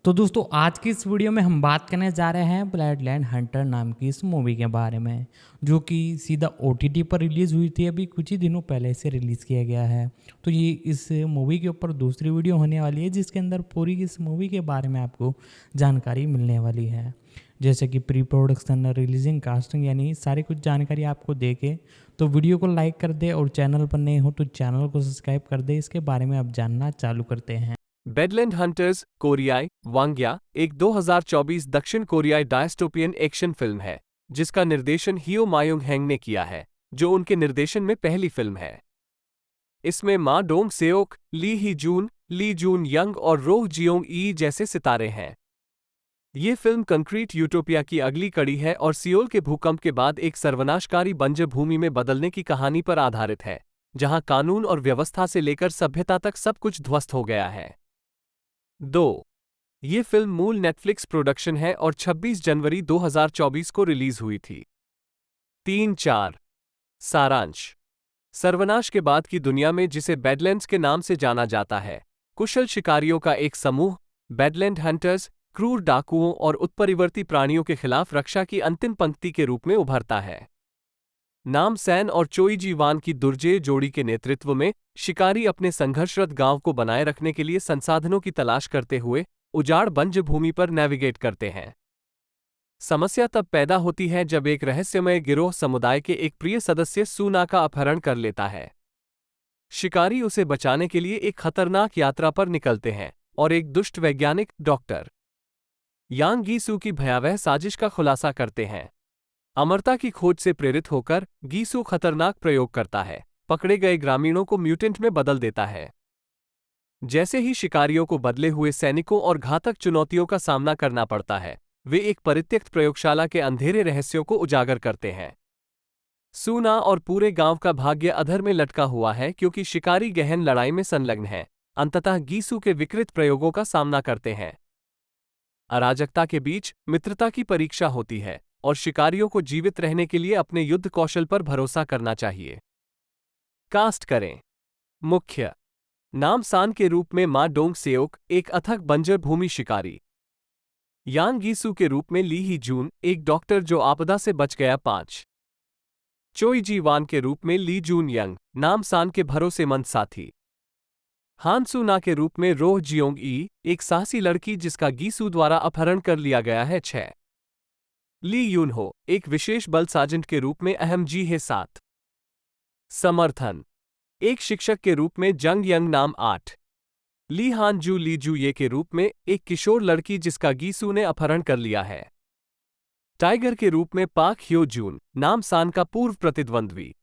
तो दोस्तों आज की इस वीडियो में हम बात करने जा रहे हैं ब्लडलैंड हंटर नाम की इस मूवी के बारे में, जो कि सीधा ओटीटी पर रिलीज़ हुई थी। अभी कुछ ही दिनों पहले इसे रिलीज़ किया गया है। तो ये इस मूवी के ऊपर दूसरी वीडियो होने वाली है, जिसके अंदर पूरी इस मूवी के बारे में आपको जानकारी मिलने वाली है, जैसे कि प्री प्रोडक्शन, रिलीजिंग, कास्टिंग, यानी सारी कुछ जानकारी आपको दे के। तो वीडियो को लाइक कर दे और चैनल पर नए हो तो चैनल को सब्सक्राइब कर दे। इसके बारे में अब जानना चालू करते हैं। बेडलैंड हंटर्स कोरियाई वांग्या एक 2024 दक्षिण कोरियाई डायस्टोपियन एक्शन फिल्म है जिसका निर्देशन हियो मायोंग हैंग ने किया है, जो उनके निर्देशन में पहली फिल्म है। इसमें मा डोंग सेओक, ली ही जून, ली जून यंग और रोह जियोंग ई जैसे सितारे हैं। ये फिल्म कंक्रीट यूटोपिया की अगली कड़ी है और सियोल के भूकंप के बाद एक सर्वनाशकारी बंजर भूमि में बदलने की कहानी पर आधारित है, जहां कानून और व्यवस्था से लेकर सभ्यता तक सब कुछ ध्वस्त हो गया है। 2. ये फिल्म मूल नेटफ्लिक्स प्रोडक्शन है और 26 जनवरी 2024 को रिलीज हुई थी। 3-4 सारांश। सर्वनाश के बाद की दुनिया में, जिसे बैडलैंड्स के नाम से जाना जाता है, कुशल शिकारियों का एक समूह बैडलैंड हंटर्स क्रूर डाकुओं और उत्परिवर्ती प्राणियों के खिलाफ रक्षा की अंतिम पंक्ति के रूप में उभरता है। नाम सैन और चोई वान की दुर्जेय जोड़ी के नेतृत्व में शिकारी अपने संघर्षरत गांव को बनाए रखने के लिए संसाधनों की तलाश करते हुए उजाड़ बंजर भूमि पर नेविगेट करते हैं। समस्या तब पैदा होती है जब एक रहस्यमय गिरोह समुदाय के एक प्रिय सदस्य सूना का अपहरण कर लेता है। शिकारी उसे बचाने के लिए एक खतरनाक यात्रा पर निकलते हैं और एक दुष्ट वैज्ञानिक डॉक्टर यांग गीसू की भयावह साजिश का खुलासा करते हैं। अमरता की खोज से प्रेरित होकर गीसू खतरनाक प्रयोग करता है, पकड़े गए ग्रामीणों को म्यूटेंट में बदल देता है। जैसे ही शिकारियों को बदले हुए सैनिकों और घातक चुनौतियों का सामना करना पड़ता है, वे एक परित्यक्त प्रयोगशाला के अंधेरे रहस्यों को उजागर करते हैं। सूना और पूरे गांव का भाग्य अधर में लटका हुआ है क्योंकि शिकारी गहन लड़ाई में संलग्न हैं, अंततः गीसू के विकृत प्रयोगों का सामना करते हैं। अराजकता के बीच मित्रता की परीक्षा होती है और शिकारियों को जीवित रहने के लिए अपने युद्ध कौशल पर भरोसा करना चाहिए। कास्ट करें। मुख्य नाम सान के रूप में मा डोंग सेओक, एक अथक बंजर भूमि शिकारी। यांग गीसू के रूप में ली ही जून, एक डॉक्टर जो आपदा से बच गया। 5. चोई वान के रूप में ली जून यंग, नाम सान के भरोसेमंद साथी। हानसू ना के रूप में रोह जियोंग ई, एक साहसी लड़की जिसका गीसू द्वारा अपहरण कर लिया गया है। 6. ली यून हो, एक विशेष बल साजंट के रूप में अहम जी है। 7. समर्थन एक शिक्षक के रूप में जंग यंग, नाम 8. ली हान जू ली जू ये के रूप में एक किशोर लड़की जिसका गीसू ने अपहरण कर लिया है। टाइगर के रूप में पाक ह्यो जून, नाम सान का पूर्व प्रतिद्वंद्वी।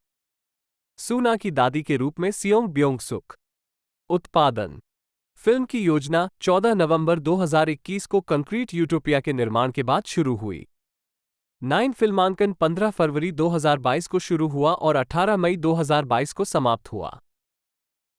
सूना की दादी के रूप में सियोंग ब्योंग सुक। उत्पादन फिल्म की योजना 14 नवंबर 2021 को कंक्रीट यूटोपिया के निर्माण के बाद शुरू हुई। 9 फिल्मांकन 15 फरवरी 2022 को शुरू हुआ और 18 मई 2022 को समाप्त हुआ।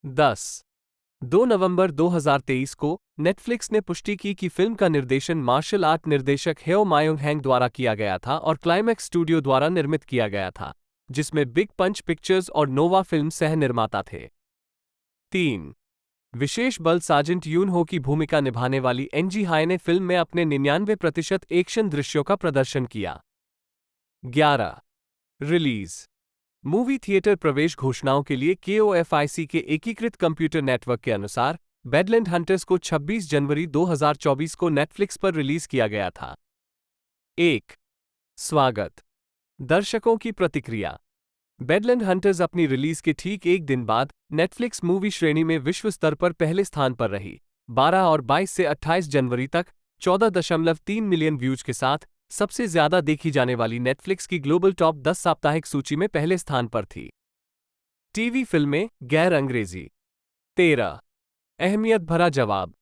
2 नवंबर 2023 को नेटफ्लिक्स ने पुष्टि की कि फिल्म का निर्देशन मार्शल आर्ट निर्देशक हेओ मायोंग हैंग द्वारा किया गया था और क्लाइमैक्स स्टूडियो द्वारा निर्मित किया गया था, जिसमें बिग पंच पिक्चर्स और नोवा फिल्म सह निर्माता थे। 3. विशेष बल सार्जेंट यून हो की भूमिका निभाने वाली एनजी हाय ने फिल्म में अपने 99% एक्शन दृश्यों का प्रदर्शन किया। 11. रिलीज मूवी थिएटर प्रवेश घोषणाओं के लिए KOFIC के एकीकृत कंप्यूटर नेटवर्क के अनुसार बैडलैंड हंटर्स को 26 जनवरी 2024 को नेटफ्लिक्स पर रिलीज किया गया था। 1. स्वागत। दर्शकों की प्रतिक्रिया। बैडलैंड हंटर्स अपनी रिलीज के ठीक एक दिन बाद नेटफ्लिक्स मूवी श्रेणी में विश्व स्तर पर पहले स्थान पर रही। 12 और 22 से 28 जनवरी तक 14.3 मिलियन व्यूज के साथ सबसे ज्यादा देखी जाने वाली नेटफ्लिक्स की ग्लोबल टॉप 10 साप्ताहिक सूची में पहले स्थान पर थी। टीवी फिल्में गैर अंग्रेजी। 13. अहमियत भरा जवाब।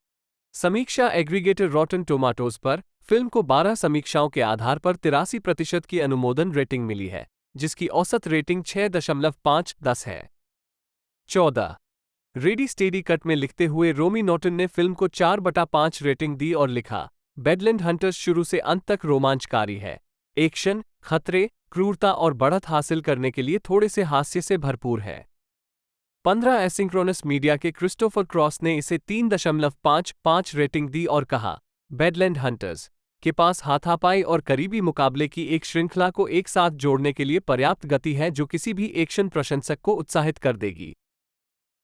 समीक्षा एग्रीगेटर रॉटन टोमाटोज पर फिल्म को 12 समीक्षाओं के आधार पर 83% की अनुमोदन रेटिंग मिली है, जिसकी औसत रेटिंग 6.5/10 है। 14. रेडी स्टेडी कट में लिखते हुए रोमी नॉटन ने फिल्म को 4/5 रेटिंग दी और लिखा, बैडलैंड हंटर्स शुरू से अंत तक रोमांचकारी है। एक्शन, खतरे, क्रूरता और बढ़त हासिल करने के लिए थोड़े से हास्य से भरपूर है। 15. एसिंक्रोनस मीडिया के क्रिस्टोफर क्रॉस ने इसे 3.55 रेटिंग दी और कहा, बैडलैंड हंटर्स के पास हाथापाई और करीबी मुकाबले की एक श्रृंखला को एक साथ जोड़ने के लिए पर्याप्त गति है जो किसी भी एक्शन प्रशंसक को उत्साहित कर देगी।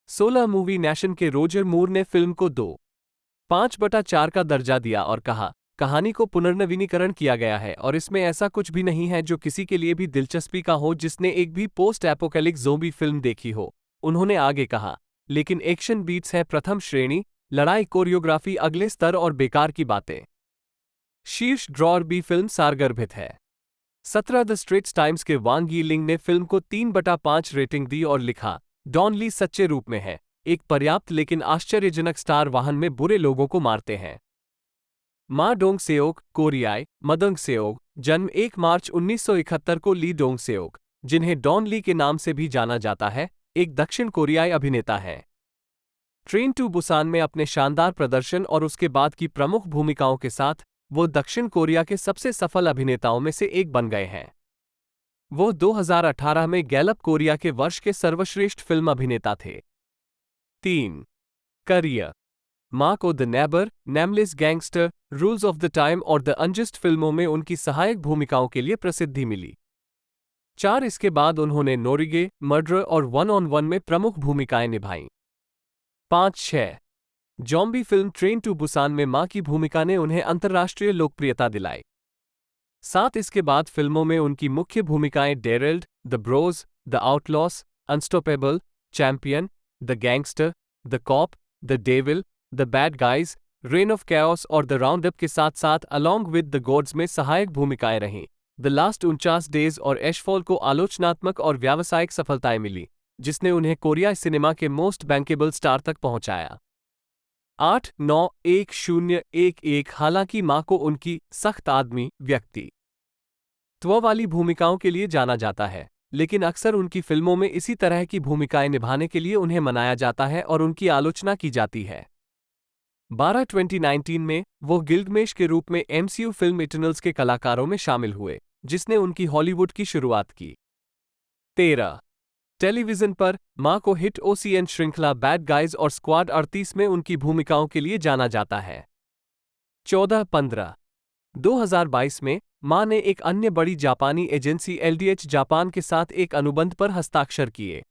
16 मूवी नेशन के रोजर मूर ने फिल्म को 2.5/4 का दर्जा दिया और कहा, कहानी को पुनर्नवीनीकरण किया गया है और इसमें ऐसा कुछ भी नहीं है जो किसी के लिए भी दिलचस्पी का हो जिसने एक भी पोस्ट एपोकैलिप्टिक ज़ोंबी फिल्म देखी हो। उन्होंने आगे कहा, लेकिन एक्शन बीट्स है प्रथम श्रेणी, लड़ाई कोरियोग्राफी अगले स्तर और बेकार की बातें। शीर्ष ड्रॉर भी फिल्म सारगर्भित है। 17 द स्ट्रेट्स टाइम्स के वांग यीलिंग ने फिल्म को 3/5 रेटिंग दी और लिखा, डॉन ली सच्चे रूप में है, एक पर्याप्त लेकिन आश्चर्यजनक स्टार वाहन में बुरे लोगों को मारते हैं। मा डोंग सेओक, कोरियाई मदंग सेओक, जन्म 1 मार्च 1971 को ली डोंग सेओक, जिन्हें डॉन ली के नाम से भी जाना जाता है, एक दक्षिण कोरियाई अभिनेता हैं। ट्रेन टू बुसान में अपने शानदार प्रदर्शन और उसके बाद की प्रमुख भूमिकाओं के साथ वो दक्षिण कोरिया के सबसे सफल अभिनेताओं में से एक बन गए हैं। वो 2018 में गैलप कोरिया के वर्ष के सर्वश्रेष्ठ फिल्म अभिनेता थे। 3. करियर। मा को the neighbour, nameless gangster, rules of the time और द अनजस्ट फिल्मों में उनकी सहायक भूमिकाओं के लिए प्रसिद्धि मिली। 4. इसके बाद उन्होंने नोरिगे, मर्डर और 1-on-1 में प्रमुख भूमिकाएं निभाईं। 5-6. Zombie film train to Busan में मां की भूमिका ने उन्हें अंतर्राष्ट्रीय लोकप्रियता दिलाई। 7. इसके बाद फिल्मों में उनकी मुख्य भूमिकाएं derailed, the bros, the outlaws, unstoppable, champion, the gangster, the cop, the devil, the bad guys, reign of chaos और द राउंड अप के साथ साथ अलॉन्ग विद द गॉड्स में सहायक भूमिकाएं रहीं। द लास्ट 49 डेज और एशफॉल को आलोचनात्मक और व्यावसायिक सफलताएं मिली, जिसने उन्हें कोरियाई सिनेमा के मोस्ट बैंकेबल स्टार तक पहुंचाया। 8-9-10-11। हालांकि मां को उनकी सख्त आदमी व्यक्तित्व वाली भूमिकाओं के लिए जाना जाता है, लेकिन अक्सर उनकी फिल्मों में इसी तरह की भूमिकाएं निभाने के लिए उन्हें मनाया जाता है और उनकी आलोचना की जाती है। 2019 में वो गिल्गमेश के रूप में MCU फिल्म इटर्नल्स के कलाकारों में शामिल हुए, जिसने उनकी हॉलीवुड की शुरुआत की। 13. टेलीविजन पर मां को हिट OCN श्रृंखला बैड गाइज और स्क्वाड 38 में उनकी भूमिकाओं के लिए जाना जाता है। 14-15। 2022 में मां ने एक अन्य बड़ी जापानी एजेंसी LDH जापान के साथ एक अनुबंध पर हस्ताक्षर किए।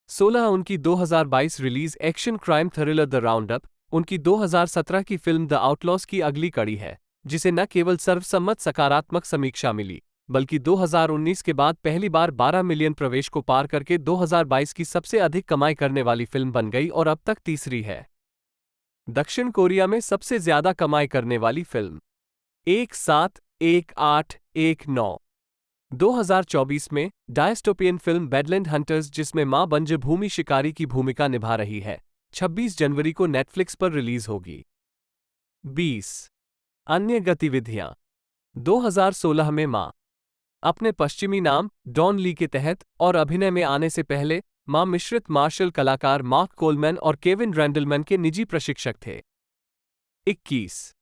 16. उनकी 2022 release action crime thriller the round up उनकी 2017 की फिल्म द आउटलॉस की अगली कड़ी है, जिसे न केवल सर्वसम्मत सकारात्मक समीक्षा मिली, बल्कि 2019 के बाद पहली बार 12 मिलियन प्रवेश को पार करके 2022 की सबसे अधिक कमाई करने वाली फिल्म बन गई और अब तक तीसरी है। दक्षिण कोरिया में सबसे ज्यादा कमाई करने वाली फिल्म। 17-18-19। 2024 में डायस्टोपियन फिल्म बैडलैंड हंटर्स, जिसमें मां बंजर भूमि शिकारी की भूमिका निभा रही है, 26 जनवरी को नेटफ्लिक्स पर रिलीज होगी। 20. अन्य गतिविधियां। 2016 में मां अपने पश्चिमी नाम डॉन ली के तहत और अभिनय में आने से पहले मां मिश्रित मार्शल कलाकार मार्क कोलमैन और केविन रैंडलमैन के निजी प्रशिक्षक थे। 21.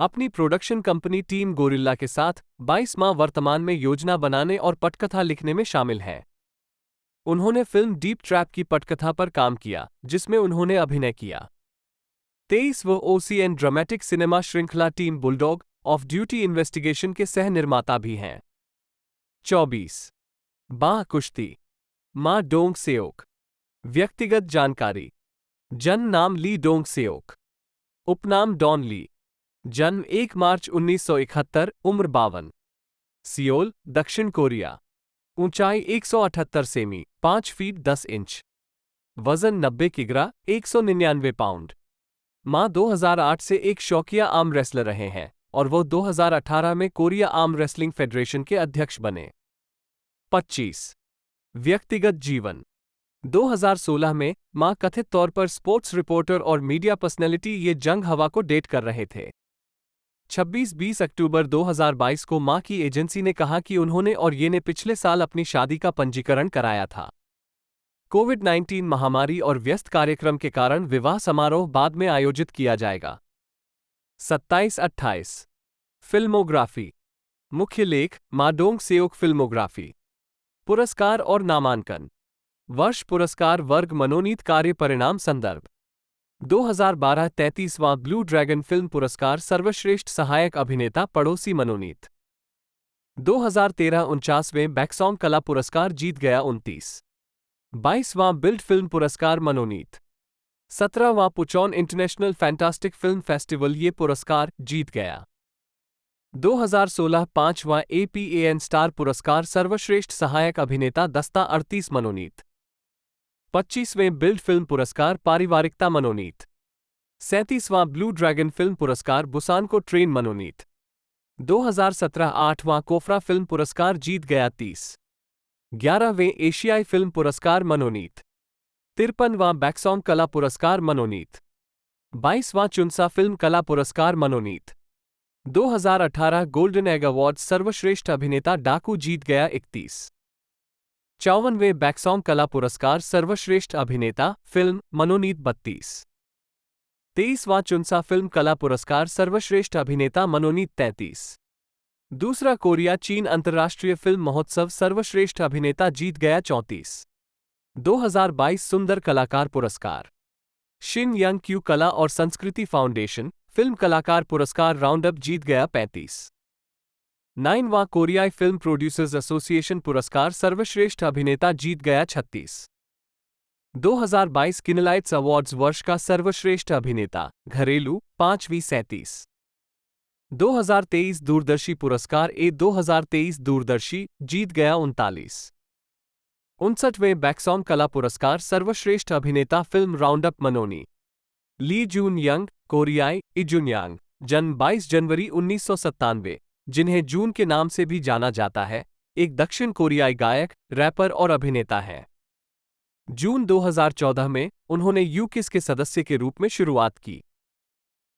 अपनी प्रोडक्शन कंपनी टीम गोरिल्ला के साथ 22 माह वर्तमान में योजना बनाने और पटकथा लिखने में शामिल हैं। उन्होंने फिल्म डीप ट्रैप की पटकथा पर काम किया, जिसमें उन्होंने अभिनय किया। 23. वो OCN ड्रामेटिक सिनेमा श्रृंखला team bulldog of duty investigation के सह निर्माता भी हैं। 24. बाह कुश्ती। मां डोंग सेओक। व्यक्तिगत जानकारी। जन्म नाम ली डोंग सेओक, उपनाम डॉन ली, जन्म 1 मार्च 1971, उम्र 52, सियोल, दक्षिण कोरिया, ऊंचाई 178 सेमी 5 फीट 10 इंच, वजन 90 किग्रा 199 पाउंड। मां 2008 से एक शौकिया आर्म रेसलर रहे हैं और वो 2018 में कोरिया आर्म रेसलिंग फेडरेशन के अध्यक्ष बने। 25. व्यक्तिगत जीवन। 2016 में मां कथित तौर पर स्पोर्ट्स रिपोर्टर और मीडिया पर्सनैलिटी ये जंग हवा को डेट कर रहे थे। 26-20 अक्टूबर 2022 को मां की एजेंसी ने कहा कि उन्होंने और ये ने पिछले साल अपनी शादी का पंजीकरण कराया था। कोविड-19 महामारी और व्यस्त कार्यक्रम के कारण विवाह समारोह बाद में आयोजित किया जाएगा। 27-28। फिल्मोग्राफी। मुख्य लेख मां डोंग सेओक फिल्मोग्राफी। पुरस्कार और नामांकन। वर्ष पुरस्कार वर्ग मनोनीत कार्य परिणाम संदर्भ। 2012 33वां ब्लू ड्रैगन फिल्म पुरस्कार सर्वश्रेष्ठ सहायक अभिनेता पड़ोसी मनोनीत। 2013 49वें बैक्सॉन्ग कला पुरस्कार जीत गया 29। 22वां बिल्ड फिल्म पुरस्कार मनोनीत। 17वां पुचॉन इंटरनेशनल फैंटास्टिक फिल्म फेस्टिवल ये पुरस्कार जीत गया। 2016 5वां APAN स्टार पुरस्कार सर्वश्रेष्ठ सहायक अभिनेता दस्ता 38 मनोनीत। 25वें बिल्ड फिल्म पुरस्कार पारिवारिकता मनोनीत। 37वां ब्लू ड्रैगन फिल्म पुरस्कार बुसान को ट्रेन मनोनीत। 2017 8वां कोफरा फिल्म पुरस्कार जीत गया 30। 11वें एशियाई फिल्म पुरस्कार मनोनीत। 53वां बैक्सॉन्ग कला पुरस्कार मनोनीत। 22वां चुनसा फिल्म कला पुरस्कार मनोनीत। 2018 गोल्डन एग अवार्ड सर्वश्रेष्ठ अभिनेता डाकू जीत गया 31। 54वें बैक्सॉन्ग कला पुरस्कार सर्वश्रेष्ठ अभिनेता फिल्म मनोनीत 32। 23वां चुनसा फिल्म कला पुरस्कार सर्वश्रेष्ठ अभिनेता मनोनीत 33। दूसरा कोरिया चीन अंतर्राष्ट्रीय फिल्म महोत्सव सर्वश्रेष्ठ अभिनेता जीत गया 34। 2022 सुंदर कलाकार पुरस्कार शिन यंग क्यू कला और संस्कृति फाउंडेशन फिल्म कलाकार पुरस्कार राउंडअप जीत गया 35। 9वां कोरियाई फिल्म प्रोड्यूसर्स एसोसिएशन पुरस्कार सर्वश्रेष्ठ अभिनेता जीत गया 36। 2022 किनलाइट्स अवार्ड्स वर्ष का सर्वश्रेष्ठ अभिनेता घरेलू 5वीं 37। 2023 दूरदर्शी पुरस्कार 2023 दूरदर्शी जीत गया 39। 59वें बैक्सॉन्ग कला पुरस्कार सर्वश्रेष्ठ अभिनेता फिल्म राउंडअप मनोनी ली जून यंग कोरियाई इजुनयांग जन्म 22 जनवरी 1997, जिन्हें जून के नाम से भी जाना जाता है, एक दक्षिण कोरियाई गायक, रैपर और अभिनेता हैं। जून 2014 में उन्होंने यूकिस के सदस्य के रूप में शुरुआत की।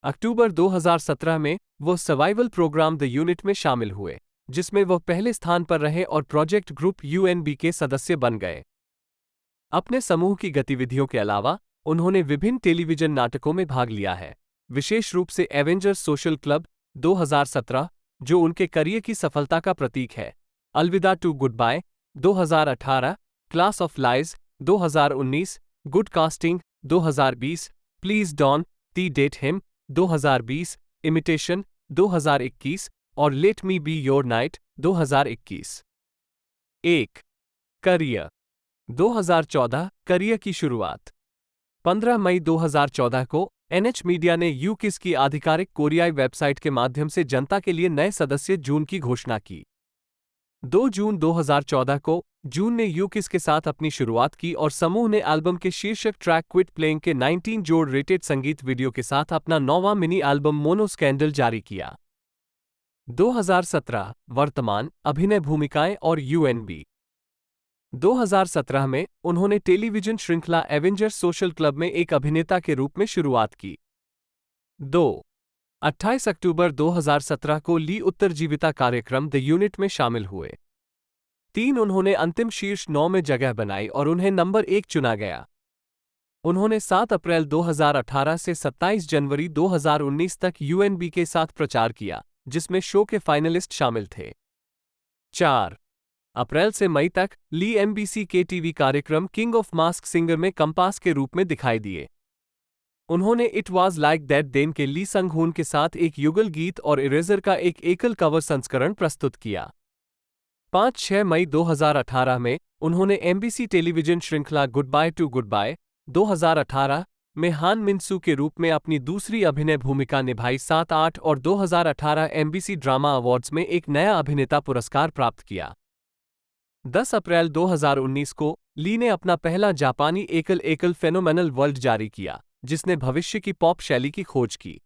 अक्टूबर 2017 में वो सर्वाइवल प्रोग्राम द यूनिट में शामिल हुए, जिसमें वह पहले स्थान पर रहे और प्रोजेक्ट ग्रुप UNB के सदस्य बन गए। अपने समूह की गतिविधियों के अलावा उन्होंने विभिन्न टेलीविजन नाटकों में भाग लिया है, विशेष रूप से एवेंजर्स सोशल क्लब 2017, जो उनके करियर की सफलता का प्रतीक है, अलविदा to good bye 2018, class of lies 2019, good casting 2020, please don't दी डेट हिम 2020, इमिटेशन 2021 और let me be your knight 2021। 1. Career 2014 career की शुरुआत 15 मई 2014 को NH मीडिया ने यूकिस की आधिकारिक कोरियाई वेबसाइट के माध्यम से जनता के लिए नए सदस्य जून की घोषणा की। 2 जून 2014 को जून ने यूकिस के साथ अपनी शुरुआत की और समूह ने एल्बम के शीर्षक ट्रैक क्विट प्लेइंग के 19 जोड़ रेटेड संगीत वीडियो के साथ अपना 9वां मिनी एल्बम मोनो स्कैंडल जारी किया। 2017 वर्तमान अभिनय भूमिकाएं और UNB 2017 में उन्होंने टेलीविजन श्रृंखला एवेंजर्स सोशल क्लब में एक अभिनेता के रूप में शुरुआत की। 28 अक्टूबर 2017 को ली उत्तरजीविता कार्यक्रम द यूनिट में शामिल हुए। 3 उन्होंने अंतिम शीर्ष 9 में जगह बनाई और उन्हें नंबर 1 चुना गया। उन्होंने 7 अप्रैल 2018 से 27 जनवरी 2019 तक UNB के साथ प्रचार किया, जिसमें शो के फाइनलिस्ट शामिल थे। 4 अप्रैल से मई तक ली MBC के टीवी कार्यक्रम किंग ऑफ मास्क सिंगर में कंपास के रूप में दिखाई दिए। उन्होंने it was like that then के ली संग हुन के साथ एक युगल गीत और इरेजर का एक एकल कवर संस्करण प्रस्तुत किया। 5-6 मई 2018 में उन्होंने MBC टेलीविजन श्रृंखला good bye to good bye 2018 में हान मिनसू के रूप में अपनी दूसरी अभिनय भूमिका निभाई। 7-8 और 2018 MBC ड्रामा अवार्ड्स में एक नया अभिनेता पुरस्कार प्राप्त किया। 10 अप्रैल 2019 को ली ने अपना पहला जापानी एकल फेनोमेनल वर्ल्ड जारी किया, जिसने भविष्य की पॉप शैली की खोज की।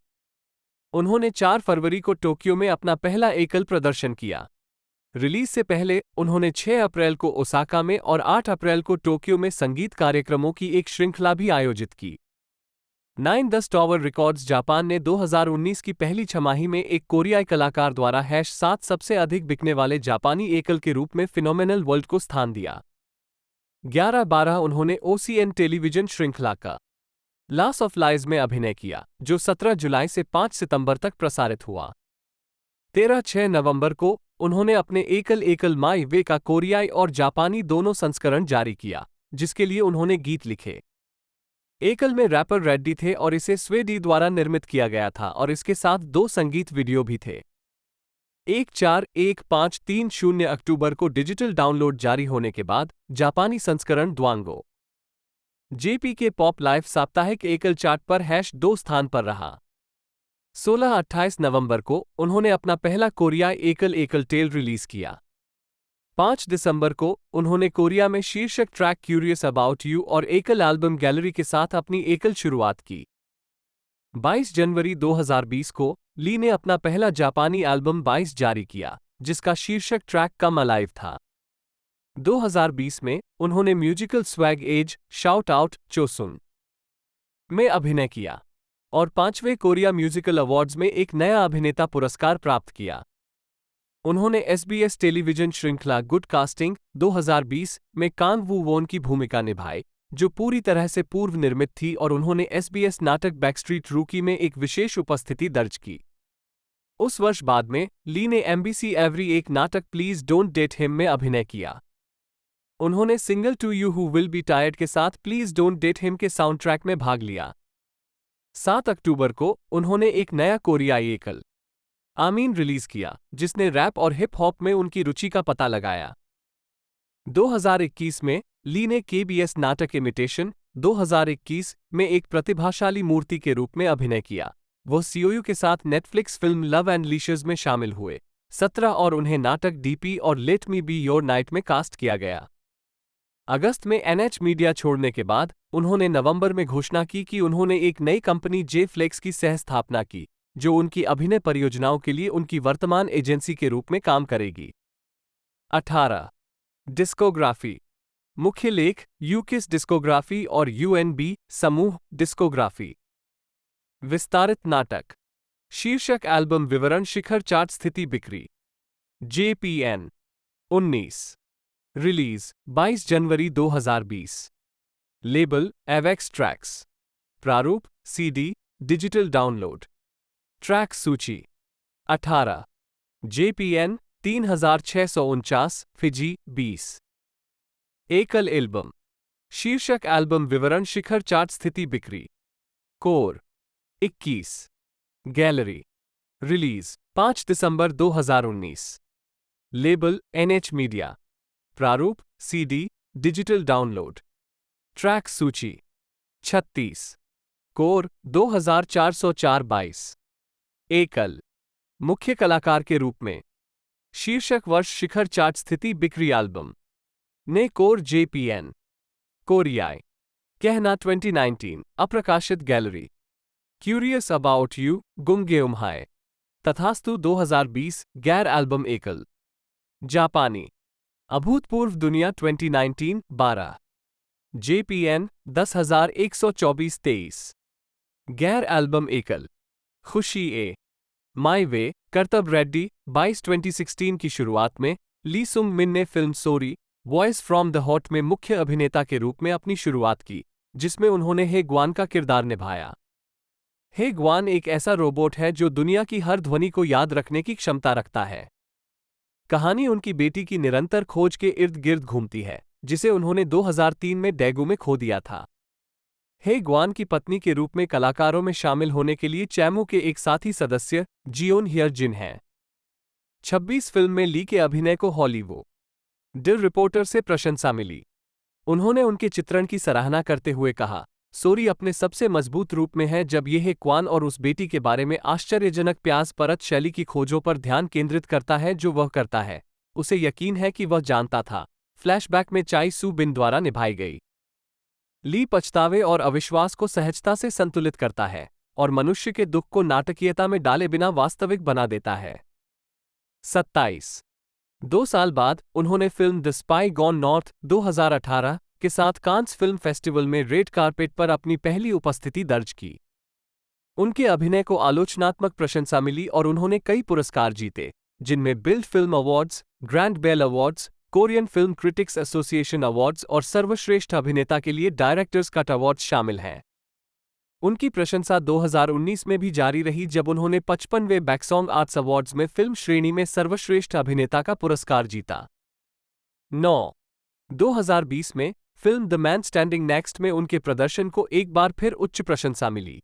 उन्होंने 4 फरवरी को टोक्यो में अपना पहला एकल प्रदर्शन किया। रिलीज से पहले उन्होंने 6 अप्रैल को ओसाका में और 8 अप्रैल को टोक्यो में संगीत कार्यक्रमों की एक श्रृंखला भी आयोजित की। 9 टॉवर रिकॉर्ड्स जापान ने 2019 की पहली छमाही में एक कोरियाई कलाकार द्वारा #7 सबसे अधिक बिकने वाले जापानी एकल के रूप में फिनोमेनल वर्ल्ड को स्थान दिया। 11-12 उन्होंने OCN टेलीविजन श्रृंखला का लॉस ऑफ लाइज में अभिनय किया, जो 17 जुलाई से 5 सितंबर तक प्रसारित हुआ। 13-6 नवंबर को उन्होंने अपने एकल माई वे का कोरियाई और जापानी दोनों संस्करण जारी किया, जिसके लिए उन्होंने गीत लिखे। एकल में रैपर रेड्डी थे और इसे स्वेडी द्वारा निर्मित किया गया था और इसके साथ 2 संगीत वीडियो भी थे। 141530 अक्टूबर को डिजिटल डाउनलोड जारी होने के बाद जापानी संस्करण द्वांगो जेपी के पॉप लाइफ साप्ताहिक एकल चार्ट पर #2 स्थान पर रहा। 16-28 नवंबर को उन्होंने अपना पहला कोरियाई एकल टेल रिलीज किया। 5 दिसंबर को उन्होंने कोरिया में शीर्षक ट्रैक क्यूरियस अबाउट यू और एकल एल्बम गैलरी के साथ अपनी एकल शुरुआत की। 22 जनवरी 2020 को ली ने अपना पहला जापानी एल्बम 22 जारी किया, जिसका शीर्षक ट्रैक कम अलाइव था। 2020 में उन्होंने musical swag as shout out Chosun में अभिनय किया और 5वें कोरिया म्यूजिकल अवार्ड्स में एक नया अभिनेता पुरस्कार प्राप्त किया। उन्होंने SBS टेलीविजन श्रृंखला गुड कास्टिंग 2020 में कांग वू वोन की भूमिका निभाई, जो पूरी तरह से पूर्व निर्मित थी, और उन्होंने SBS नाटक बैकस्ट्रीट रूकी में एक विशेष उपस्थिति दर्ज की। उस वर्ष बाद में ली ने MBC एवरी एक नाटक प्लीज डोंट डेट हिम में अभिनय किया। उन्होंने single to you who will be tired के साथ प्लीज डोंट डेट हिम के साउंड ट्रैक में भाग लिया। 7 अक्टूबर को उन्होंने एक नया कोरियाई एकल आमीन रिलीज किया, जिसने रैप और हिप हॉप में उनकी रुचि का पता लगाया। 2021 में ली ने KBS नाटक इमिटेशन 2021 में एक प्रतिभाशाली मूर्ति के रूप में अभिनय किया। वो सीओयू के साथ नेटफ्लिक्स फिल्म लव एंड लीशर्स में शामिल हुए। 17 और उन्हें नाटक DP और let me be your night में कास्ट किया गया। अगस्त में NH मीडिया छोड़ने के बाद उन्होंने नवंबर में घोषणा की कि उन्होंने एक नई कंपनी J फ्लेक्स की सह स्थापना की, जो उनकी अभिनय परियोजनाओं के लिए उनकी वर्तमान एजेंसी के रूप में काम करेगी। 18 डिस्कोग्राफी मुख्य लेख यूकिस डिस्कोग्राफी और UNB समूह डिस्कोग्राफी। विस्तारित नाटक शीर्षक एल्बम विवरण शिखर चार्ट स्थिति बिक्री JPN 19 रिलीज 22 जनवरी 2020 लेबल एवेक्स ट्रैक्स प्रारूप CD डिजिटल डाउनलोड ट्रैक सूची 18 JPN 3649 फिजी 20 एकल एल्बम शीर्षक एल्बम विवरण शिखर चार्ट स्थिति बिक्री कोर 21 गैलरी रिलीज 5 दिसंबर 2019 लेबल NH मीडिया प्रारूप CD डिजिटल डाउनलोड ट्रैक सूची 36 कोर 2404 22 एकल मुख्य कलाकार के रूप में शीर्षक वर्ष शिखर चार्ट स्थिति बिक्री एल्बम ने कोर JPN कोरियाई कहना 2019 अप्रकाशित गैलरी क्यूरियस अबाउट यू गुंगेउमहाय तथास्तु 2020 गैर एल्बम एकल जापानी अभूतपूर्व दुनिया 2019 12 JPN 10124 23 गैर एल्बम एकल खुशी ए माई वे कर्तब रेड्डी 22 2016 की शुरुआत में ली सुंग मिन ने film sorry voice from the hot में मुख्य अभिनेता के रूप में अपनी शुरुआत की, जिसमें उन्होंने हे ग्वान का किरदार निभाया। हे ग्वान एक ऐसा रोबोट है जो दुनिया की हर ध्वनि को याद रखने की क्षमता रखता है। कहानी उनकी बेटी की निरंतर खोज के इर्द गिर्द घूमती है, जिसे उन्होंने 2003 में डेगू में खो दिया था। हे ग्वान की पत्नी के रूप में कलाकारों में शामिल होने के लिए चैमू के एक साथी सदस्य जियोन हियर जिन हैं। 26 फिल्म में ली के अभिनय को हॉलीवुड रिपोर्टर से प्रशंसा मिली। उन्होंने उनके चित्रण की सराहना करते हुए कहा, सोरी अपने सबसे मजबूत रूप में है जब यह क्वान और उस बेटी के बारे में आश्चर्यजनक प्याज परत शैली की खोजों पर ध्यान केंद्रित करता है जो वह करता है। उसे यकीन है कि वह जानता था। फ्लैशबैक में चाई सू बिन द्वारा निभाई गई ली पछतावे और अविश्वास को सहजता से संतुलित करता है और मनुष्य के दुख को नाटकीयता में डाले बिना वास्तविक बना देता है। 27 2 साल बाद उन्होंने film the spy gone north 2018 के साथ कांस फिल्म फेस्टिवल में रेड कार्पेट पर अपनी पहली उपस्थिति दर्ज की। उनके अभिनय को आलोचनात्मक प्रशंसा मिली और उन्होंने कई पुरस्कार जीते, जिनमें Buil film awards, grand bell awards, Korean film critics association awards और सर्वश्रेष्ठ अभिनेता के लिए डायरेक्टर्स कट अवार्ड्स शामिल हैं। उनकी प्रशंसा 2019 में भी जारी रही जब उन्होंने 55वें बैकसॉन्ग आर्ट्स अवार्ड्स में फिल्म श्रेणी में सर्वश्रेष्ठ अभिनेता का पुरस्कार जीता। 9 2020 में film the man standing next में उनके प्रदर्शन को एक बार फिर उच्च प्रशंसा मिली।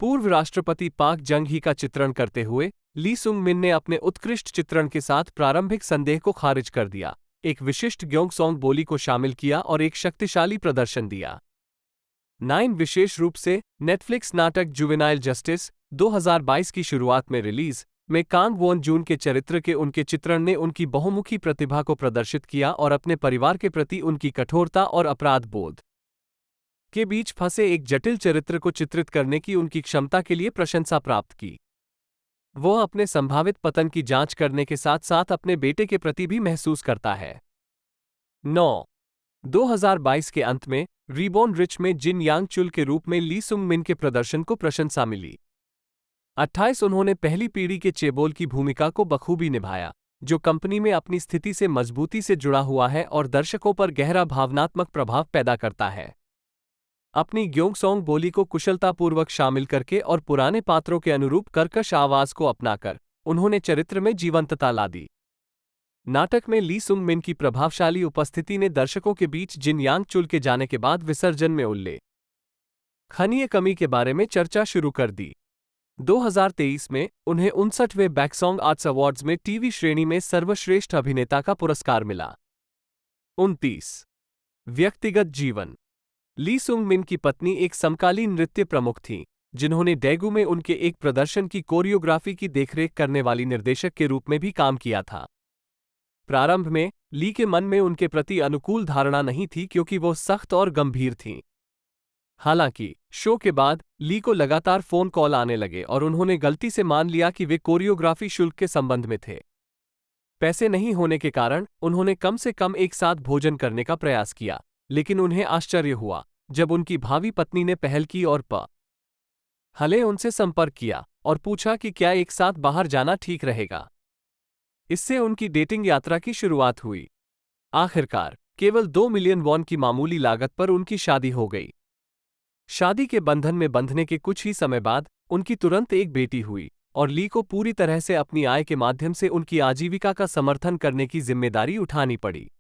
पूर्व राष्ट्रपति पाक जंग-ही का चित्रण करते हुए ली सुंग मिन ने अपने उत्कृष्ट चित्रण के साथ प्रारंभिक संदेह को खारिज कर दिया, एक विशिष्ट ग्योंगसोंग बोली को शामिल किया और एक शक्तिशाली प्रदर्शन दिया। 9 विशेष रूप से नेटफ्लिक्स नाटक जुवेनाइल जस्टिस 2022 की शुरुआत में रिलीज में कांग वोन जून के चरित्र के उनके चित्रण ने उनकी बहुमुखी प्रतिभा को प्रदर्शित किया और अपने परिवार के प्रति उनकी कठोरता और अपराध बोध के बीच फंसे एक जटिल चरित्र को चित्रित करने की उनकी क्षमता के लिए प्रशंसा प्राप्त की। वह अपने संभावित पतन की जांच करने के साथ साथ अपने बेटे के प्रति भी महसूस करता है। 9 2022 के अंत में रीबॉर्न रिच में जिन यांग चुल के रूप में ली सुंग मिन के प्रदर्शन को प्रशंसा मिली। 28 उन्होंने पहली पीढ़ी के चेबोल की भूमिका को बखूबी निभाया, जो कंपनी में अपनी स्थिति से मजबूती से जुड़ा हुआ है और दर्शकों पर गहरा भावनात्मक प्रभाव पैदा करता है। अपनी ग्योंगसोंग बोली को कुशलतापूर्वक शामिल करके और पुराने पात्रों के अनुरूप कर्कश आवाज को अपनाकर उन्होंने चरित्र में जीवंतता ला दी। नाटक में ली सुंग मिन की प्रभावशाली उपस्थिति ने दर्शकों के बीच जिन यांग चुल के जाने के बाद विसर्जन में उल्लेखनीय कमी के बारे में चर्चा शुरू कर दी। 2023 में उन्हें 59वें बैकसोंग आर्ट्स अवार्ड्स में टीवी श्रेणी में सर्वश्रेष्ठ अभिनेता का पुरस्कार मिला। 29 व्यक्तिगत जीवन। ली सुंग मिन की पत्नी एक समकालीन नृत्य प्रमुख थीं, जिन्होंने डेगू में उनके एक प्रदर्शन की कोरियोग्राफी की देखरेख करने वाली निर्देशक के रूप में भी काम किया था। प्रारंभ में ली के मन में उनके प्रति अनुकूल धारणा नहीं थी क्योंकि वो सख्त और गंभीर थीं। हालांकि शो के बाद ली को लगातार फोन कॉल आने लगे और उन्होंने गलती से मान लिया कि वे कोरियोग्राफी शुल्क के संबंध में थे। पैसे नहीं होने के कारण उन्होंने कम से कम एक साथ भोजन करने का प्रयास किया, लेकिन उन्हें आश्चर्य हुआ जब उनकी भावी पत्नी ने पहल की और पहले उनसे संपर्क किया और पूछा कि क्या एक साथ बाहर जाना ठीक रहेगा। इससे उनकी डेटिंग यात्रा की शुरुआत हुई। आखिरकार केवल 2 मिलियन वॉन की मामूली लागत पर उनकी शादी हो गई। शादी के बंधन में बंधने के कुछ ही समय बाद उनकी तुरंत एक बेटी हुई और ली को पूरी तरह से अपनी आय के माध्यम से उनकी आजीविका का समर्थन करने की जिम्मेदारी उठानी पड़ी।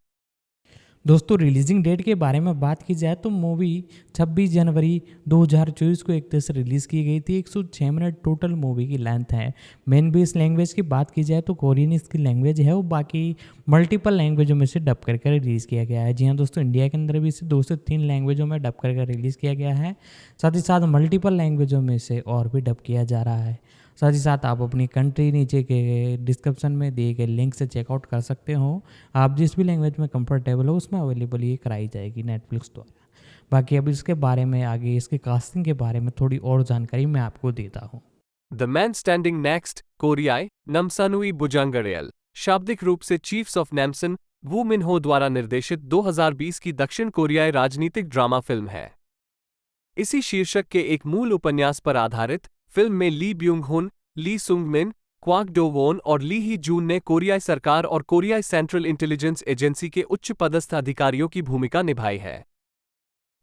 दोस्तों, रिलीजिंग डेट के बारे में बात की जाए तो मूवी 26 जनवरी 2024 को एक तरह से रिलीज़ की गई थी। 106 मिनट टोटल मूवी की लेंथ है। मेन बेस लैंग्वेज की बात की जाए तो कोरियन इसकी लैंग्वेज है, वो बाकी मल्टीपल लैंग्वेजों में से डब करके रिलीज़ किया गया है। जी हाँ दोस्तों, इंडिया के अंदर भी इसे 2 से 3 लैंग्वेजों में डब करके रिलीज़ किया गया है। साथ ही साथ मल्टीपल लैंग्वेजों में से और भी डब किया जा रहा है। साथ ही साथ आप अपनी कंट्री नीचे के डिस्क्रिप्शन में दिए गए लिंक से चेकआउट कर सकते हो। आप जिस भी लैंग्वेज में कंफर्टेबल हो उसमें अवेलेबल ये कराई जाएगी नेटफ्लिक्स द्वारा। बाकी अब इसके बारे में आगे इसके कास्टिंग के बारे में थोड़ी और जानकारी मैं आपको देता हूँ। द मैन स्टैंडिंग नेक्स्ट कोरियाई नमसानुई बुजांगरेल, शाब्दिक रूप से चीफ्स ऑफ नैमसन, वू मिन हो द्वारा निर्देशित 2020 की दक्षिण कोरियाई राजनीतिक ड्रामा फिल्म है। इसी शीर्षक के एक मूल उपन्यास पर आधारित फिल्म में ली ब्यूंग हुन, ली सुंग मिन, क्वाक डो वोन और ली ही जून ने कोरियाई सरकार और कोरियाई सेंट्रल इंटेलिजेंस एजेंसी के उच्च पदस्थ अधिकारियों की भूमिका निभाई है।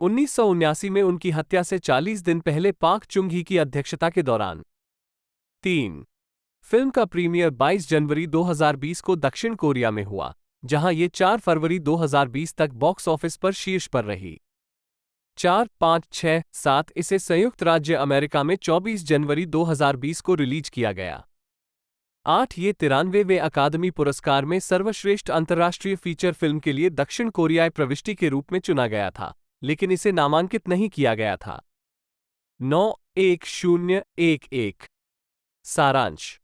1979 में उनकी हत्या से 40 दिन पहले पाक चुंग-ही की अध्यक्षता के दौरान 3 फिल्म का प्रीमियर 22 जनवरी 2020 को दक्षिण कोरिया में हुआ, जहां ये 4 फरवरी 2020 तक बॉक्स ऑफिस पर शीर्ष पर रही। 4, 5, 6, 7 इसे संयुक्त राज्य अमेरिका में 24 जनवरी 2020 को रिलीज किया गया। 8 ये 93वें अकादमी पुरस्कार में सर्वश्रेष्ठ अंतर्राष्ट्रीय फीचर फिल्म के लिए दक्षिण कोरियाई प्रविष्टि के रूप में चुना गया था, लेकिन इसे नामांकित नहीं किया गया था। 91011 सारांश।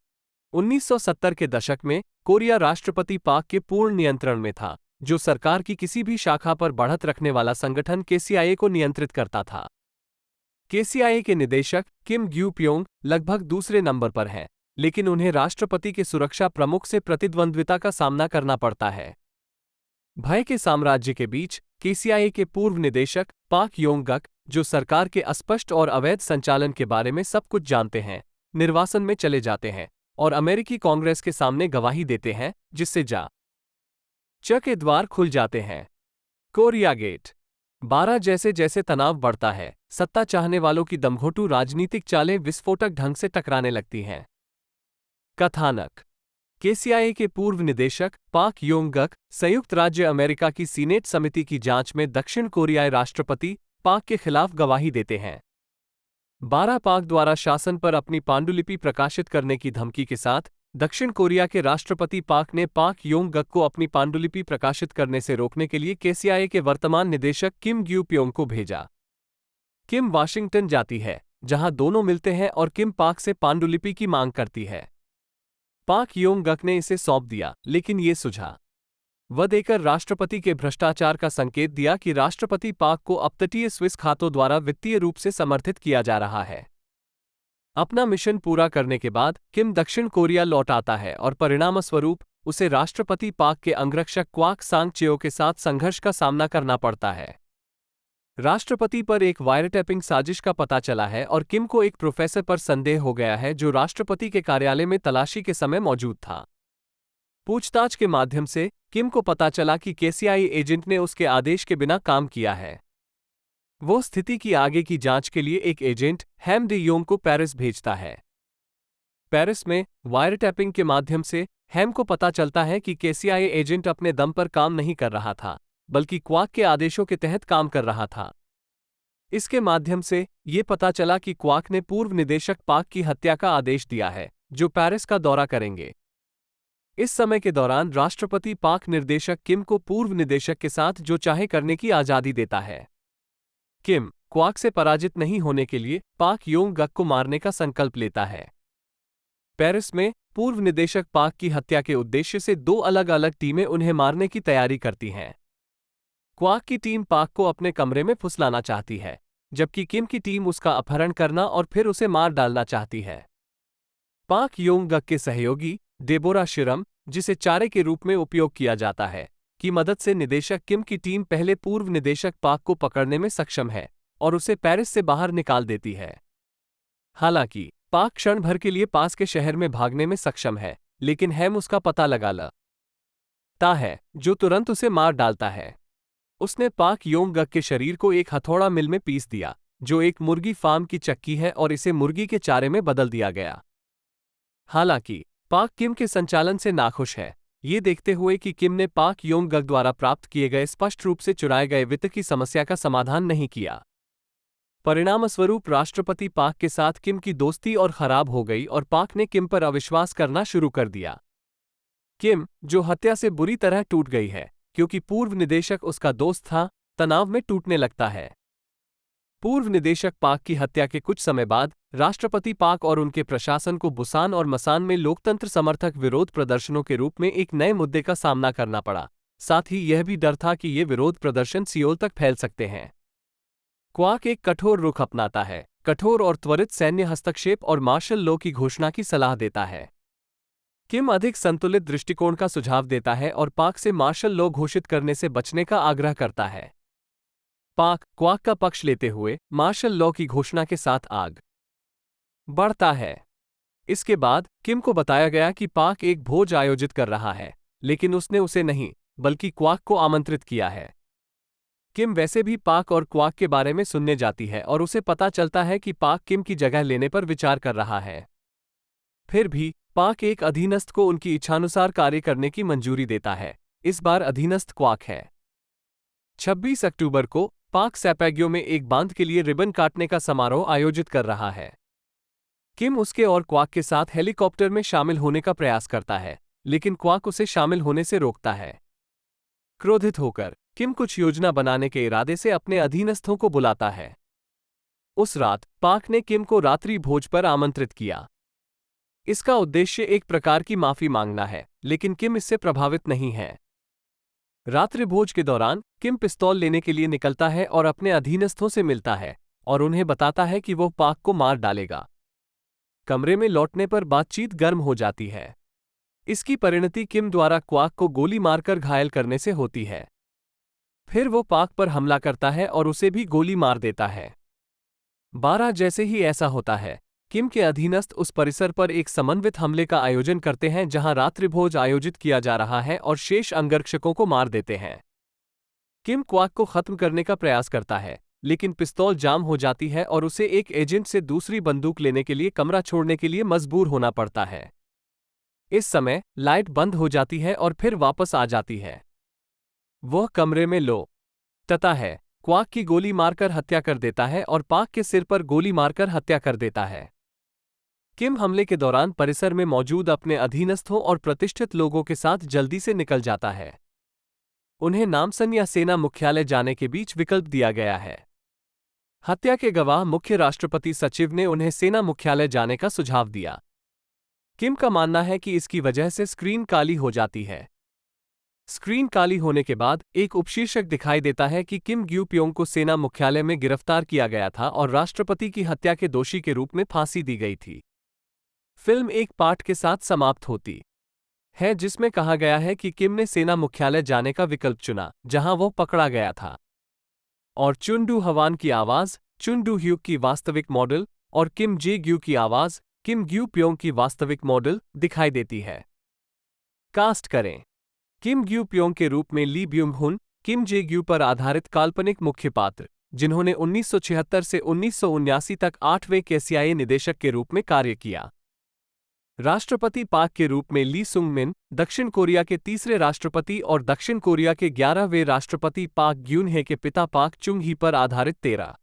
1970 के दशक में कोरिया राष्ट्रपति पाक के पूर्ण नियंत्रण में था, जो सरकार की किसी भी शाखा पर बढ़त रखने वाला संगठन केसीआईए को नियंत्रित करता था। केसीआईए के निदेशक किम ग्यू प्योंग लगभग दूसरे नंबर पर हैं, लेकिन उन्हें राष्ट्रपति के सुरक्षा प्रमुख से प्रतिद्वंद्विता का सामना करना पड़ता है। भय के साम्राज्य के बीच केसीआईए के पूर्व निदेशक पाक योंग गक, जो सरकार के अस्पष्ट और अवैध संचालन के बारे में सब कुछ जानते हैं, निर्वासन में चले जाते हैं और अमेरिकी कांग्रेस के सामने गवाही देते हैं, जिससे के द्वार खुल जाते हैं। कोरिया गेट 12 जैसे जैसे तनाव बढ़ता है, सत्ता चाहने वालों की दमघोटू राजनीतिक चालें विस्फोटक ढंग से टकराने लगती हैं। कथानक। केसीआईए के पूर्व निदेशक पाक योंग गक संयुक्त राज्य अमेरिका की सीनेट समिति की जांच में दक्षिण कोरियाई राष्ट्रपति पाक के खिलाफ गवाही देते हैं। 12 पाक द्वारा शासन पर अपनी पांडुलिपि प्रकाशित करने की धमकी के साथ दक्षिण कोरिया के राष्ट्रपति पाक ने पाक योंग गक को अपनी पांडुलिपि प्रकाशित करने से रोकने के लिए केसीआईए के वर्तमान निदेशक किम ग्यू प्योंग को भेजा। किम वाशिंगटन जाती है, जहां दोनों मिलते हैं और किम पाक से पांडुलिपि की मांग करती है। पाक योंग गक ने इसे सौंप दिया, लेकिन ये सुझाव वह देकर राष्ट्रपति के भ्रष्टाचार का संकेत दिया कि राष्ट्रपति पाक को अपतटीय स्विस खातों द्वारा वित्तीय रूप से समर्थित किया जा रहा है। अपना मिशन पूरा करने के बाद किम दक्षिण कोरिया लौट आता है और परिणामस्वरूप उसे राष्ट्रपति पाक के अंगरक्षक क्वाक सांग चेओ के साथ संघर्ष का सामना करना पड़ता है। राष्ट्रपति पर एक वायरटैपिंग साजिश का पता चला है और किम को एक प्रोफेसर पर संदेह हो गया है जो राष्ट्रपति के कार्यालय में तलाशी के समय मौजूद था। पूछताछ के माध्यम से किम को पता चला कि केसीआईए एजेंट ने उसके आदेश के बिना काम किया है। वो स्थिति की आगे की जांच के लिए एक एजेंट हैम डे योंग को पेरिस भेजता है। पेरिस में वायरटैपिंग के माध्यम से हैम को पता चलता है कि केसीआईए एजेंट अपने दम पर काम नहीं कर रहा था, बल्कि क्वाक के आदेशों के तहत काम कर रहा था। इसके माध्यम से ये पता चला कि क्वाक ने पूर्व निदेशक पाक की हत्या का आदेश दिया है, जो पेरिस का दौरा करेंगे। इस समय के दौरान राष्ट्रपति पाक निर्देशक किम को पूर्व निदेशक के साथ जो चाहे करने की आजादी देता है। किम क्वाक से पराजित नहीं होने के लिए पाक योंग गक को मारने का संकल्प लेता है। पेरिस में पूर्व निदेशक पाक की हत्या के उद्देश्य से 2 अलग-अलग टीमें उन्हें मारने की तैयारी करती हैं। क्वाक की टीम पाक को अपने कमरे में फुसलाना चाहती है, जबकि किम की टीम उसका अपहरण करना और फिर उसे मार डालना चाहती है। पाक योंग गक के सहयोगी डेबोरा शिरम, जिसे चारे के रूप में उपयोग किया जाता है, की मदद से निदेशक किम की टीम पहले पूर्व निदेशक पाक को पकड़ने में सक्षम है और उसे पेरिस से बाहर निकाल देती है। हालांकि पाक क्षण भर के लिए पास के शहर में भागने में सक्षम है, लेकिन हैम उसका पता लगा लेता है, जो तुरंत उसे मार डालता है। उसने पाक योंग गक के शरीर को एक हथौड़ा मिल में पीस दिया, जो एक मुर्गी फार्म की चक्की है, और इसे मुर्गी के चारे में बदल दिया गया। हालांकि पाक किम के संचालन से नाखुश है, ये देखते हुए कि किम ने पाक योंग गक द्वारा प्राप्त किए गए स्पष्ट रूप से चुराए गए वित्त की समस्या का समाधान नहीं किया। परिणामस्वरूप राष्ट्रपति पाक के साथ किम की दोस्ती और खराब हो गई और पाक ने किम पर अविश्वास करना शुरू कर दिया। किम, जो हत्या से बुरी तरह टूट गई है क्योंकि पूर्व निदेशक उसका दोस्त था, तनाव में टूटने लगता है। पूर्व निदेशक पाक की हत्या के कुछ समय बाद राष्ट्रपति पाक और उनके प्रशासन को बुसान और मसान में लोकतंत्र समर्थक विरोध प्रदर्शनों के रूप में एक नए मुद्दे का सामना करना पड़ा। साथ ही यह भी डर था कि ये विरोध प्रदर्शन सियोल तक फैल सकते हैं। क्वाक एक कठोर रुख अपनाता है, कठोर और त्वरित सैन्य हस्तक्षेप और मार्शल लॉ की घोषणा की सलाह देता है। किम अधिक संतुलित दृष्टिकोण का सुझाव देता है और पाक से मार्शल लॉ घोषित करने से बचने का आग्रह करता है। पाक क्वाक का पक्ष लेते हुए मार्शल लॉ की घोषणा के साथ आग बढ़ता है। इसके बाद किम को बताया गया कि पाक एक भोज आयोजित कर रहा है, लेकिन उसने उसे नहीं बल्कि क्वाक को आमंत्रित किया है। किम वैसे भी पाक और क्वाक के बारे में सुनने जाती है और उसे पता चलता है कि पाक किम की जगह लेने पर विचार कर रहा है। फिर भी पाक एक अधीनस्थ को उनकी इच्छानुसार कार्य करने की मंजूरी देता है। इस बार अधीनस्थ क्वाक है। 26 अक्टूबर को पाक सैपैग्यो में एक बांध के लिए रिबन काटने का समारोह आयोजित कर रहा है। किम उसके और क्वाक के साथ हेलीकॉप्टर में शामिल होने का प्रयास करता है, लेकिन क्वाक उसे शामिल होने से रोकता है। क्रोधित होकर किम कुछ योजना बनाने के इरादे से अपने अधीनस्थों को बुलाता है। उस रात पाक ने किम को रात्रि भोज पर आमंत्रित किया। इसका उद्देश्य एक प्रकार की माफी मांगना है, लेकिन किम इससे प्रभावित नहीं है। रात्रि भोज के दौरान किम पिस्तौल लेने के लिए निकलता है और अपने अधीनस्थों से मिलता है और उन्हें बताता है कि वह पाक को मार डालेगा। कमरे में लौटने पर बातचीत गर्म हो जाती है। इसकी परिणति किम द्वारा क्वाक को गोली मारकर घायल करने से होती है। फिर वो पाक पर हमला करता है और उसे भी गोली मार देता है। 12 जैसे ही ऐसा होता है, किम के अधीनस्थ उस परिसर पर एक समन्वित हमले का आयोजन करते हैं जहां रात्रिभोज आयोजित किया जा रहा है और शेष अंगरक्षकों को मार देते हैं। किम क्वाक को खत्म करने का प्रयास करता है, लेकिन पिस्तौल जाम हो जाती है और उसे एक एजेंट से दूसरी बंदूक लेने के लिए कमरा छोड़ने के लिए मजबूर होना पड़ता है। इस समय लाइट बंद हो जाती है और फिर वापस आ जाती है। वह कमरे में लो तता है, क्वाक की गोली मारकर हत्या कर देता है और पाक के सिर पर गोली मारकर हत्या कर देता है। किम हमले के दौरान परिसर में मौजूद अपने अधीनस्थों और प्रतिष्ठित लोगों के साथ जल्दी से निकल जाता है। उन्हें नामसन या सेना मुख्यालय जाने के बीच विकल्प दिया गया है। हत्या के गवाह मुख्य राष्ट्रपति सचिव ने उन्हें सेना मुख्यालय जाने का सुझाव दिया। किम का मानना है कि इसकी वजह से स्क्रीन काली हो जाती है। स्क्रीन काली होने के बाद एक उपशीर्षक दिखाई देता है कि किम ग्यू प्योंग को सेना मुख्यालय में गिरफ्तार किया गया था और राष्ट्रपति की हत्या के दोषी के रूप में फांसी दी गई थी। फिल्म एक पाठ के साथ समाप्त होती है जिसमें कहा गया है कि किम ने सेना मुख्यालय जाने का विकल्प चुना, जहां वह पकड़ा गया था। और चुन डू हवान की आवाज चुन डू ह्यूक की वास्तविक मॉडल और किम जे ग्यू की आवाज किम ग्यू प्योंग की वास्तविक मॉडल दिखाई देती है। कास्ट करें। किम ग्यू प्योंग के रूप में ली ब्यूंग हुन, किम जे ग्यू पर आधारित काल्पनिक मुख्य पात्र, जिन्होंने 1976 से 1979 तक 8वें केसीआईए निदेशक के रूप में कार्य किया। राष्ट्रपति पाक के रूप में ली सुंग मिन, दक्षिण कोरिया के तीसरे राष्ट्रपति और दक्षिण कोरिया के 11वें राष्ट्रपति पाक ग्यून-हे के पिता पाक chung-hee पर आधारित 13।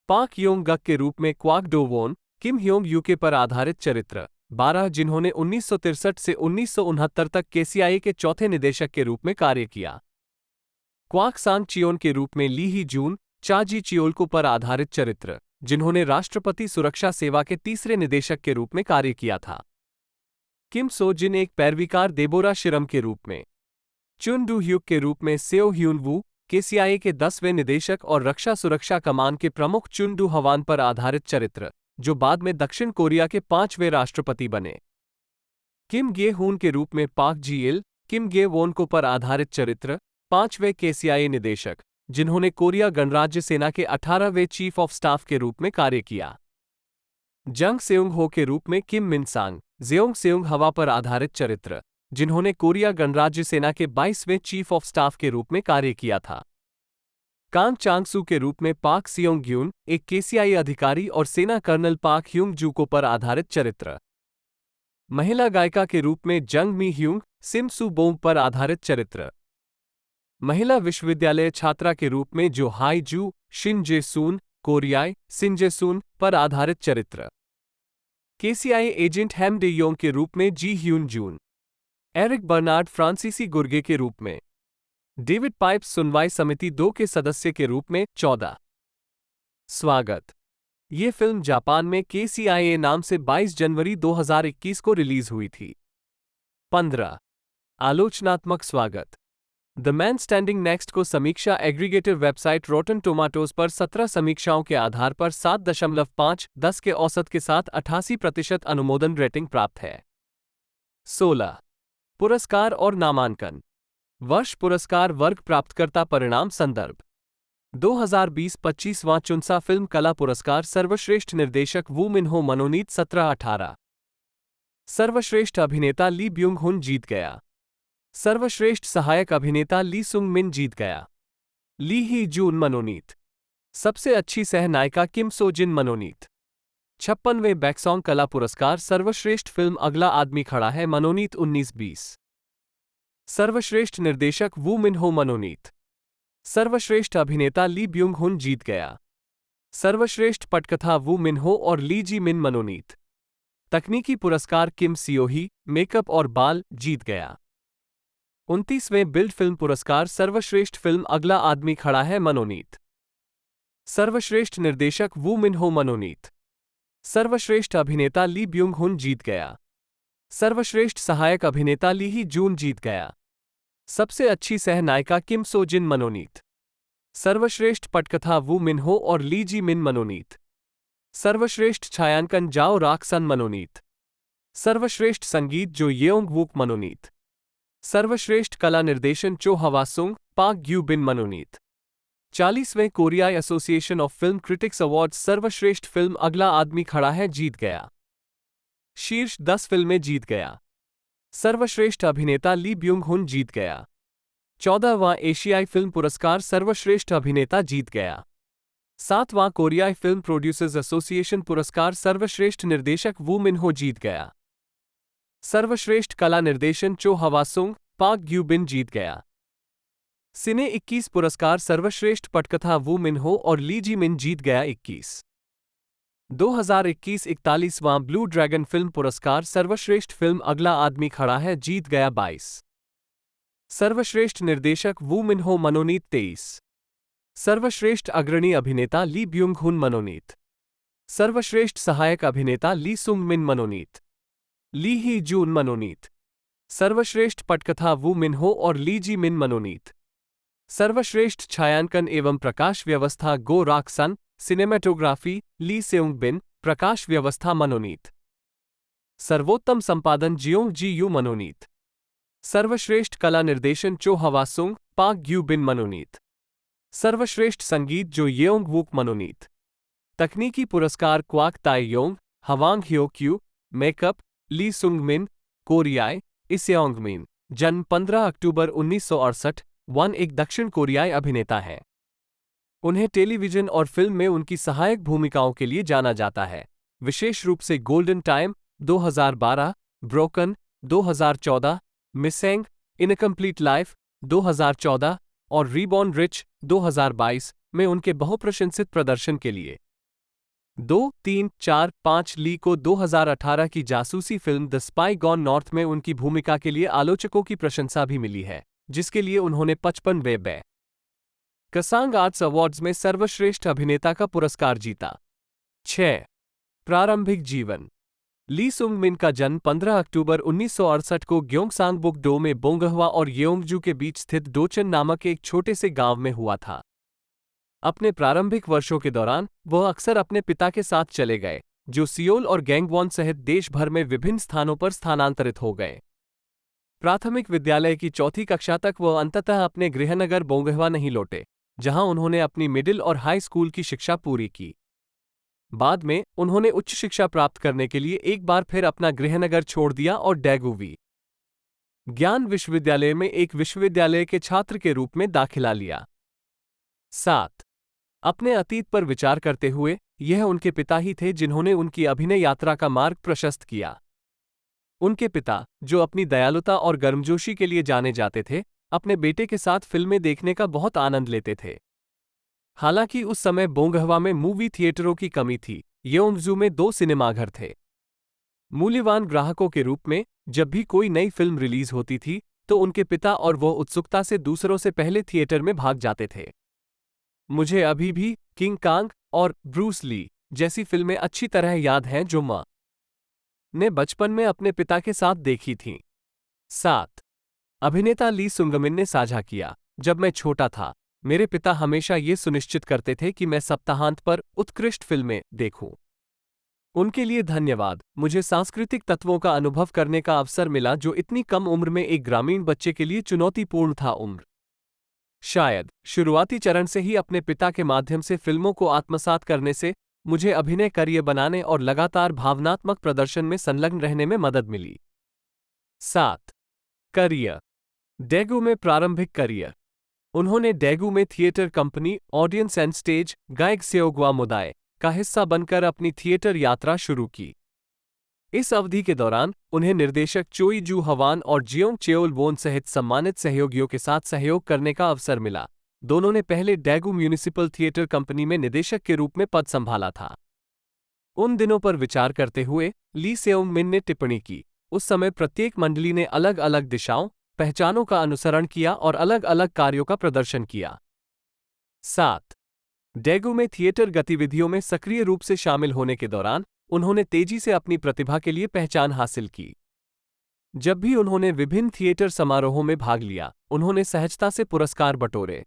पाक योंग-गक के रूप में क्वाक डो-वोन, किम ह्योंग-यूके पर आधारित चरित्र 12, जिन्होंने 1963 से 1969 तक केसीआईए के चौथे निदेशक के रूप में कार्य किया। क्वाक सांग-चियोन के रूप में ली ही जून, चा जी चियोल्को पर आधारित चरित्र, जिन्होंने राष्ट्रपति सुरक्षा सेवा के तीसरे निदेशक के रूप में कार्य किया था। किम सो जिन एक पैरवीकार देबोरा शिरम के रूप में। चुन डू ह्यूक के रूप में सेओ ह्यून वू, केसीआईए के 10वें निदेशक और रक्षा सुरक्षा कमान के प्रमुख चुन डू हवान पर आधारित चरित्र, जो बाद में दक्षिण कोरिया के 5वें राष्ट्रपति बने। किम गे हून के रूप में पाक जी इल, किम गे वोन को पर आधारित चरित्र, 5वें केसीआईए निदेशक, जिन्होंने कोरिया गणराज्य सेना के 18वें चीफ ऑफ स्टाफ के रूप में कार्य किया। जंग सेउंग हो के रूप में किम मिन सांग, जेओंग सेउंग हवा पर आधारित चरित्र, जिन्होंने कोरिया गणराज्य सेना के 22वें चीफ ऑफ स्टाफ के रूप में कार्य किया था। कांग चांगसू के रूप में पाक सियोंग ग्यून, एक केसीआईए अधिकारी और सेना कर्नल पाक ह्यूंग जूको पर आधारित चरित्र। महिला गायिका के रूप में जंग मी ह्यूंग, सिम सू बोंग पर आधारित चरित्र। महिला विश्वविद्यालय छात्रा के रूप में जो हाई जू, शिन जे सून, कोरियाई, सिन जे सून पर आधारित चरित्र। केसीआईए एजेंट हैम डे योंग के रूप में जी ह्यून जून। एरिक बर्नार्ड फ्रांसीसी गुर्गे के रूप में। डेविड पाइप्स सुनवाई समिति 2 के सदस्य के रूप में 14। स्वागत। ये फिल्म जापान में केसीआईए नाम से 22 जनवरी 2021 को रिलीज हुई थी। 15। आलोचनात्मक स्वागत। द मैन स्टैंडिंग नेक्स्ट को समीक्षा एग्रीगेटर वेबसाइट रोटन टोमाटोज पर 17 समीक्षाओं के आधार पर 7.5/10 के औसत के साथ 88% अनुमोदन रेटिंग प्राप्त है। 16। पुरस्कार और नामांकन। वर्ष पुरस्कार वर्ग प्राप्तकर्ता परिणाम संदर्भ 2020-25वां चुनसा फिल्म कला पुरस्कार सर्वश्रेष्ठ निर्देशक वू मिन हो मनोनीत 17-18। सर्वश्रेष्ठ अभिनेता ली ब्यूंग हुन जीत गया। सर्वश्रेष्ठ सहायक अभिनेता ली सुंग मिन जीत गया। ली ही जून मनोनीत। सबसे अच्छी सह नायिका किम सो जिन मनोनीत। 56वें बैक्सोंग कला पुरस्कार सर्वश्रेष्ठ फिल्म अगला आदमी खड़ा है मनोनीत 19-20। सर्वश्रेष्ठ निर्देशक वू मिन हो मनोनीत। सर्वश्रेष्ठ अभिनेता ली ब्यूंग हुन जीत गया। सर्वश्रेष्ठ पटकथा वू मिन हो और ली जी मिन मनोनीत। तकनीकी पुरस्कार किम सियोही, मेकअप और बाल जीत गया। 29वें बिल्ड फिल्म पुरस्कार सर्वश्रेष्ठ फिल्म अगला आदमी खड़ा है मनोनीत। सर्वश्रेष्ठ निर्देशक वू मिन हो मनोनीत। सर्वश्रेष्ठ अभिनेता ली ब्यूंग हुन जीत गया। सर्वश्रेष्ठ सहायक अभिनेता ली ही जून जीत गया। सबसे अच्छी सह नायिका किम सो जिन मनोनीत। सर्वश्रेष्ठ पटकथा वू मिन हो और ली जी मिन मनोनीत। सर्वश्रेष्ठ छायांकन जाओ राक्सन मनोनीत। सर्वश्रेष्ठ संगीत जो येओंग वूक मनोनीत। सर्वश्रेष्ठ कला निर्देशन चो हवा सुंग, पाक ग्यू बिन मनोनीत। 40वें कोरियाई association of film critics awards सर्वश्रेष्ठ फिल्म अगला आदमी खड़ा है जीत गया। शीर्ष 10 फिल्में जीत गया। सर्वश्रेष्ठ अभिनेता ली ब्यूंग हुन जीत गया। 14वां एशियाई फिल्म पुरस्कार सर्वश्रेष्ठ अभिनेता जीत गया। 7वां कोरियाई फिल्म प्रोड्यूसर्स एसोसिएशन पुरस्कार सर्वश्रेष्ठ निर्देशक वू मिन हो जीत गया। सर्वश्रेष्ठ कला निर्देशन चो हवासुंग पाक ग्यूबिन जीत गया। सिने 21 पुरस्कार सर्वश्रेष्ठ पटकथा वू मिन्हो और ली जी मिन जीत गया 21। 2021 41वां ब्लू ड्रैगन फिल्म पुरस्कार सर्वश्रेष्ठ फिल्म अगला आदमी खड़ा है जीत गया 22। सर्वश्रेष्ठ निर्देशक वू मिन्हो मनोनीत 23। सर्वश्रेष्ठ अग्रणी अभिनेता ली ब्यूंग हुन मनोनीत। सर्वश्रेष्ठ सहायक अभिनेता ली सुंग मिन मनोनीत। ली ही जून मनोनीत। सर्वश्रेष्ठ पटकथा वू मिन्हो और ली जी मिन मनोनीत। सर्वश्रेष्ठ छायांकन एवं प्रकाश व्यवस्था गो राक सन सिनेमेटोग्राफी ली सेउंग बिन प्रकाश व्यवस्था मनोनीत। सर्वोत्तम संपादन जियोंग जी यू मनोनीत। सर्वश्रेष्ठ कला निर्देशन चो हवासुंग पाक ग्यू बिन मनोनीत। सर्वश्रेष्ठ संगीत जो येओंग वूक मनोनीत। तकनीकी पुरस्कार क्वाक ताई योंग हवांग ह्यो क्यू मेकअप ली सुंग मिन कोरियाई इसेओंग मिन। जन्म 15 अक्टूबर 1968 वन एक दक्षिण कोरियाई अभिनेता हैं। उन्हें टेलीविजन और फिल्म में उनकी सहायक भूमिकाओं के लिए जाना जाता है, विशेष रूप से golden time 2012, broken 2014, Misaeng incomplete life 2014 और रीबॉर्न रिच 2022 में उनके बहुप्रशंसित प्रदर्शन के लिए। 2, 3, 4, 5 ली को 2018 की जासूसी film the spy gone north में उनकी भूमिका के लिए आलोचकों की प्रशंसा भी मिली है, जिसके लिए उन्होंने 55 वे कसांग आर्ट्स अवार्ड्स में सर्वश्रेष्ठ अभिनेता का पुरस्कार जीता। 6. प्रारंभिक जीवन। ली सुंग मिन का जन्म 15 अक्टूबर 1968 को ग्योंगसांग डो में बोंगहवा और येओंगजू के बीच स्थित डोचन नामक एक छोटे से गांव में हुआ था। अपने प्रारंभिक वर्षों के दौरान वह अक्सर अपने पिता के साथ चले गए, जो सियोल और गैंगवॉन सहित देश भर में विभिन्न स्थानों पर स्थानांतरित हो गए। प्राथमिक विद्यालय की चौथी कक्षा तक वह अंततः अपने गृहनगर बोंगहवा नहीं लौटे, जहां उन्होंने अपनी मिडिल और हाई स्कूल की शिक्षा पूरी की। बाद में उन्होंने उच्च शिक्षा प्राप्त करने के लिए एक बार फिर अपना गृहनगर छोड़ दिया और डैगू ज्ञान विश्वविद्यालय में एक विश्वविद्यालय के छात्र के रूप में दाखिला लिया। 7. अपने अतीत पर विचार करते हुए यह उनके पिता ही थे जिन्होंने उनकी अभिनय यात्रा का मार्ग प्रशस्त किया। उनके पिता, जो अपनी दयालुता और गर्मजोशी के लिए जाने जाते थे, अपने बेटे के साथ फिल्में देखने का बहुत आनंद लेते थे। हालांकि उस समय बोंगहवा में मूवी थिएटरों की कमी थी, येओंगजू में 2 सिनेमाघर थे। मूल्यवान ग्राहकों के रूप में जब भी कोई नई फिल्म रिलीज होती थी तो उनके पिता और वह उत्सुकता से दूसरों से पहले थिएटर में भाग जाते थे। मुझे अभी भी किंग कांग और ब्रूस ली जैसी फिल्में अच्छी तरह याद हैं जो मां ने बचपन में अपने पिता के साथ देखी थीं। 7. अभिनेता ली सुंगमिन ने साझा किया, जब मैं छोटा था मेरे पिता हमेशा ये सुनिश्चित करते थे कि मैं सप्ताहांत पर उत्कृष्ट फिल्में देखूं। उनके लिए धन्यवाद। मुझे सांस्कृतिक तत्वों का अनुभव करने का अवसर मिला जो इतनी कम उम्र में एक ग्रामीण बच्चे के लिए चुनौतीपूर्ण था। उम्र शायद शुरुआती चरण से ही अपने पिता के माध्यम से फिल्मों को आत्मसात करने से मुझे अभिनय करियर बनाने और लगातार भावनात्मक प्रदर्शन में संलग्न रहने में मदद मिली। 7. करियर। डैगू में प्रारंभिक करियर। उन्होंने डैगू में theatre company audience and stage गायक सेओगवा मुदाय का हिस्सा बनकर अपनी थिएटर यात्रा शुरू की। इस अवधि के दौरान उन्हें निर्देशक चोई जू हवान और जियोंग चेओल वोन सहित सम्मानित सहयोगियों के साथ सहयोग करने का अवसर मिला। दोनों ने पहले डैगू म्यूनिसिपल थिएटर कंपनी में निदेशक के रूप में पद संभाला था। उन दिनों पर विचार करते हुए ली सेओंग मिन ने टिप्पणी की, उस समय प्रत्येक मंडली ने अलग अलग दिशाओं पहचानों का अनुसरण किया और अलग अलग कार्यों का प्रदर्शन किया। 7. डैगू में थिएटर गतिविधियों में सक्रिय रूप से शामिल होने के दौरान उन्होंने तेजी से अपनी प्रतिभा के लिए पहचान हासिल की। जब भी उन्होंने विभिन्न थिएटर समारोहों में भाग लिया, उन्होंने सहजता से पुरस्कार बटोरे।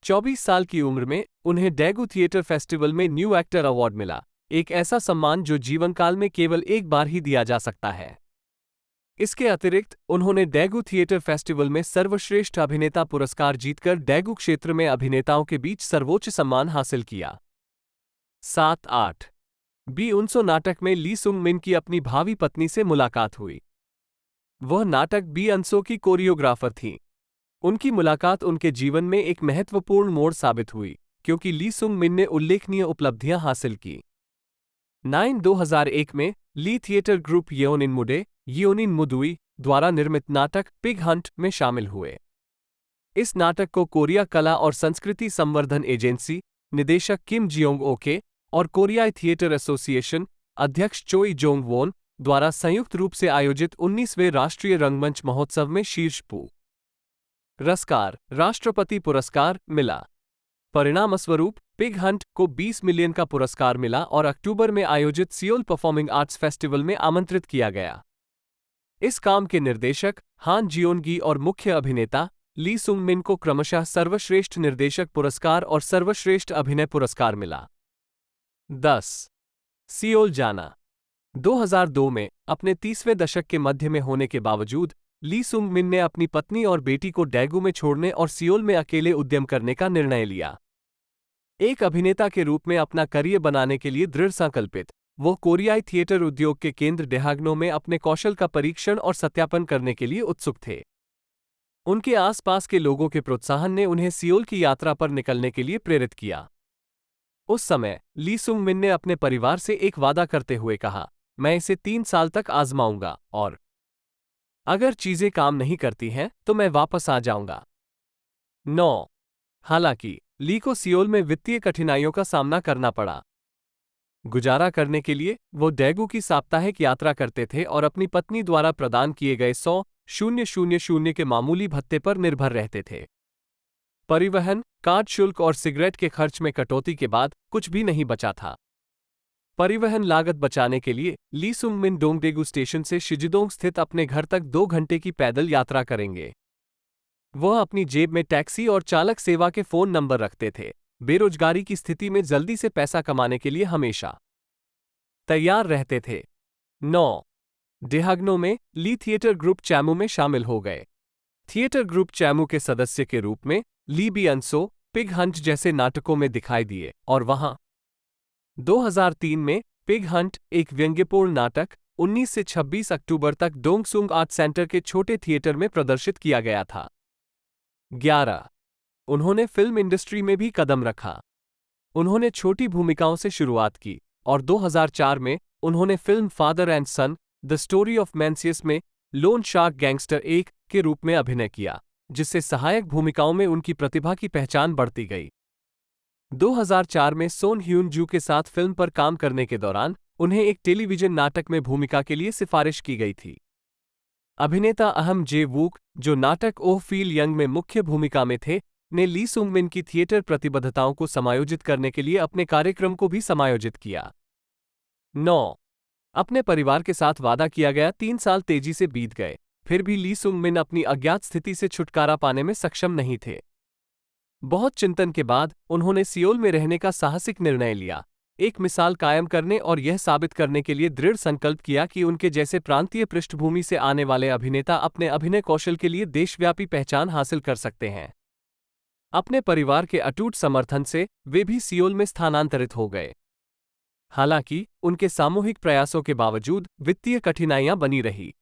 24 साल की उम्र में उन्हें डैगू थिएटर फेस्टिवल में न्यू एक्टर अवार्ड मिला, एक ऐसा सम्मान जो जीवनकाल में केवल एक बार ही दिया जा सकता है। इसके अतिरिक्त उन्होंने डैगू थिएटर फेस्टिवल में सर्वश्रेष्ठ अभिनेता पुरस्कार जीतकर डैगू क्षेत्र में अभिनेताओं के बीच सर्वोच्च सम्मान हासिल किया। 7-8 बी उनसो नाटक में ली सुंग मिन की अपनी भावी पत्नी से मुलाकात हुई। वह नाटक बी अनसो की कोरियोग्राफर थीं। उनकी मुलाकात उनके जीवन में एक महत्वपूर्ण मोड़ साबित हुई, क्योंकि ली सुंग मिन ने उल्लेखनीय उपलब्धियां हासिल की। 9 2001 में ली थिएटर ग्रुप येओन इन मुडे योनिन मुदुई द्वारा निर्मित नाटक पिग हंट में शामिल हुए। इस नाटक को कोरिया कला और संस्कृति संवर्धन एजेंसी, निदेशक किम जियोंग ओके और कोरियाई थिएटर एसोसिएशन, अध्यक्ष चोई जोंग वोन द्वारा संयुक्त रूप से आयोजित 19वें राष्ट्रीय रंगमंच महोत्सव में शीर्ष पुरस्कार राष्ट्रपति पुरस्कार मिला। परिणामस्वरूप पिग हंट को 20 मिलियन का पुरस्कार मिला और अक्टूबर में आयोजित सियोल परफॉर्मिंग आर्ट्स फेस्टिवल में आमंत्रित किया गया। इस काम के निर्देशक हान जियोनगी और मुख्य अभिनेता ली सुंग मिन को क्रमशः सर्वश्रेष्ठ निर्देशक पुरस्कार और सर्वश्रेष्ठ अभिनय पुरस्कार मिला। 10. सियोल जाना। 2002 में अपने 30वें दशक के मध्य में होने के बावजूद ली सुंग मिन ने अपनी पत्नी और बेटी को डैगू में छोड़ने और सियोल में अकेले उद्यम करने का निर्णय लिया। एक अभिनेता के रूप में अपना करियर बनाने के लिए दृढ़ संकल्पित, वो कोरियाई थिएटर उद्योग के केंद्र डेहाग्नो में अपने कौशल का परीक्षण और सत्यापन करने के लिए उत्सुक थे। उनके आसपास के लोगों के प्रोत्साहन ने उन्हें सियोल की यात्रा पर निकलने के लिए प्रेरित किया। उस समय ली सुंग मिन ने अपने परिवार से एक वादा करते हुए कहा, मैं इसे 3 साल तक आजमाऊंगा और अगर चीजें काम नहीं करती हैं तो मैं वापस आ जाऊंगा। 9. हालांकि ली को सियोल में वित्तीय कठिनाइयों का सामना करना पड़ा। गुजारा करने के लिए वो डैगू की साप्ताहिक यात्रा करते थे और अपनी पत्नी द्वारा प्रदान किए गए 100,000 के मामूली भत्ते पर निर्भर रहते थे। परिवहन, कार्ड शुल्क और सिगरेट के खर्च में कटौती के बाद कुछ भी नहीं बचा था। परिवहन लागत बचाने के लिए ली सुंग मिन डोंगडेगू स्टेशन से शिजिडोंग स्थित अपने घर तक 2 घंटे की पैदल यात्रा करेंगे। वह अपनी जेब में टैक्सी और चालक सेवा के फोन नंबर रखते थे। बेरोजगारी की स्थिति में जल्दी से पैसा कमाने के लिए हमेशा तैयार रहते थे। 9. डेहाग्नो में ली थिएटर ग्रुप चैमू में शामिल हो गए। थिएटर ग्रुप चैमू के सदस्य के रूप में ली बियंसो पिग हंट जैसे नाटकों में दिखाई दिए और वहां 2003 में पिग हंट, एक व्यंग्यपूर्ण नाटक, 19 से 26 अक्टूबर तक डोंगसुंग आर्ट सेंटर के छोटे थिएटर में प्रदर्शित किया गया था। 11. उन्होंने फिल्म इंडस्ट्री में भी कदम रखा। उन्होंने छोटी भूमिकाओं से शुरुआत की और 2004 में उन्होंने film father and son the story of Mencius में लोन शार्क गैंगस्टर 1 के रूप में अभिनय किया, जिससे सहायक भूमिकाओं में उनकी प्रतिभा की पहचान बढ़ती गई। 2004 में सोन ह्यून जू के साथ फिल्म पर काम करने के दौरान उन्हें एक टेलीविजन नाटक में भूमिका के लिए सिफारिश की गई थी। अभिनेता अहम जे वूक, जो नाटक ओह फील यंग में मुख्य भूमिका में थे, ने ली सुंग मिन की थिएटर प्रतिबद्धताओं को समायोजित करने के लिए अपने कार्यक्रम को भी समायोजित किया। 9. अपने परिवार के साथ वादा किया गया 3 साल तेजी से बीत गए, फिर भी ली सुंग मिन अपनी अज्ञात स्थिति से छुटकारा पाने में सक्षम नहीं थे। बहुत चिंतन के बाद उन्होंने सियोल में रहने का साहसिक निर्णय लिया, एक मिसाल कायम करने और यह साबित करने के लिए दृढ़ संकल्प किया कि उनके जैसे प्रांतीय पृष्ठभूमि से आने वाले अभिनेता अपने अभिनय कौशल के लिए देशव्यापी पहचान हासिल कर सकते हैं। अपने परिवार के अटूट समर्थन से वे भी सियोल में स्थानांतरित हो गए। हालांकि उनके सामूहिक प्रयासों के बावजूद वित्तीय कठिनाइयां बनी रही।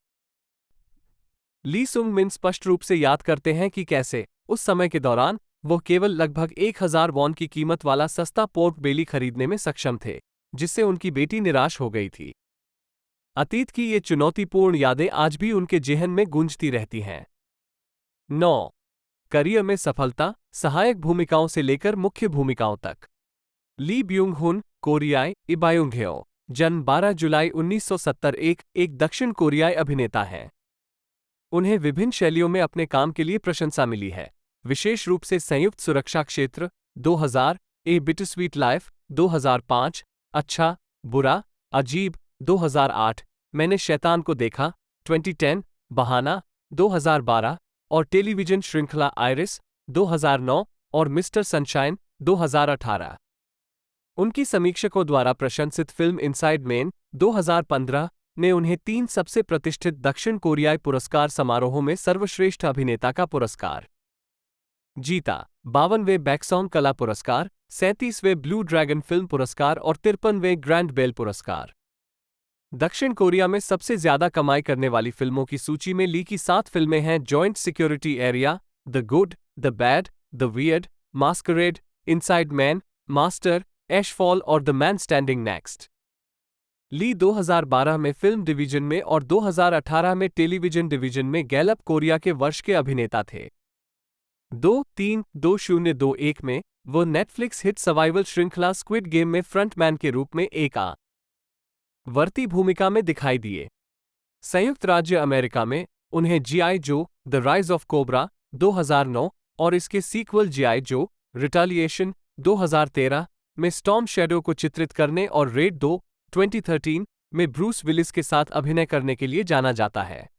ली सुंग मिन स्पष्ट रूप से याद करते हैं कि कैसे उस समय के दौरान वो केवल लगभग 1000 वॉन की कीमत वाला सस्ता पोर्क बेली खरीदने में सक्षम थे, जिससे उनकी बेटी निराश हो गई थी। अतीत की ये चुनौतीपूर्ण यादें आज भी उनके जेहन में गूंजती रहती हैं। 9. करियर में सफलता, सहायक भूमिकाओं से लेकर मुख्य भूमिकाओं तक। ली ब्यूंग हुन, कोरियाई इबायुंगहेओ, जन्म 12 जुलाई 1970, एक दक्षिण कोरियाई अभिनेता हैं। उन्हें विभिन्न शैलियों में अपने काम के लिए प्रशंसा मिली है, विशेष रूप से संयुक्त सुरक्षा क्षेत्र 2000, ए बिटरस्वीट लाइफ 2005, अच्छा बुरा अजीब 2008, मैंने शैतान को देखा 2010, बहाना 2012 और टेलीविजन श्रृंखला आइरिस 2009 और मिस्टर सनशाइन 2018। उनकी समीक्षकों द्वारा प्रशंसित फिल्म इनसाइड मैन 2015 ने उन्हें 3 सबसे प्रतिष्ठित दक्षिण कोरियाई पुरस्कार समारोहों में सर्वश्रेष्ठ अभिनेता का पुरस्कार जीता। 52वें बैकसॉन्ग कला पुरस्कार, 37वें ब्लू ड्रैगन फिल्म पुरस्कार और 53वें ग्रैंड बेल पुरस्कार। दक्षिण कोरिया में सबसे ज्यादा कमाई करने वाली फिल्मों की सूची में ली की 7 फिल्में हैं: joint security area, the good, the bad, the weird, masquerade, inside man, master, ashfall और the man standing next. Lee 2012 में फिल्म डिवीजन में और 2018 में टेलीविजन डिवीजन में गैलप कोरिया के वर्ष के अभिनेता थे। 2021 में वो नेटफ्लिक्स हिट सर्वाइवल श्रृंखला स्क्विड गेम में फ्रंटमैन के रूप में एक वर्ती भूमिका में दिखाई दिए। संयुक्त राज्य अमेरिका में उन्हें जीआई जो द राइज ऑफ कोबरा 2009 और इसके सीक्वल जीआई जो रिटालिएशन 2013 में स्टॉर्म शैडो को चित्रित करने और रेड 2 2013 में ब्रूस विलिस के साथ अभिनय करने के लिए जाना जाता है।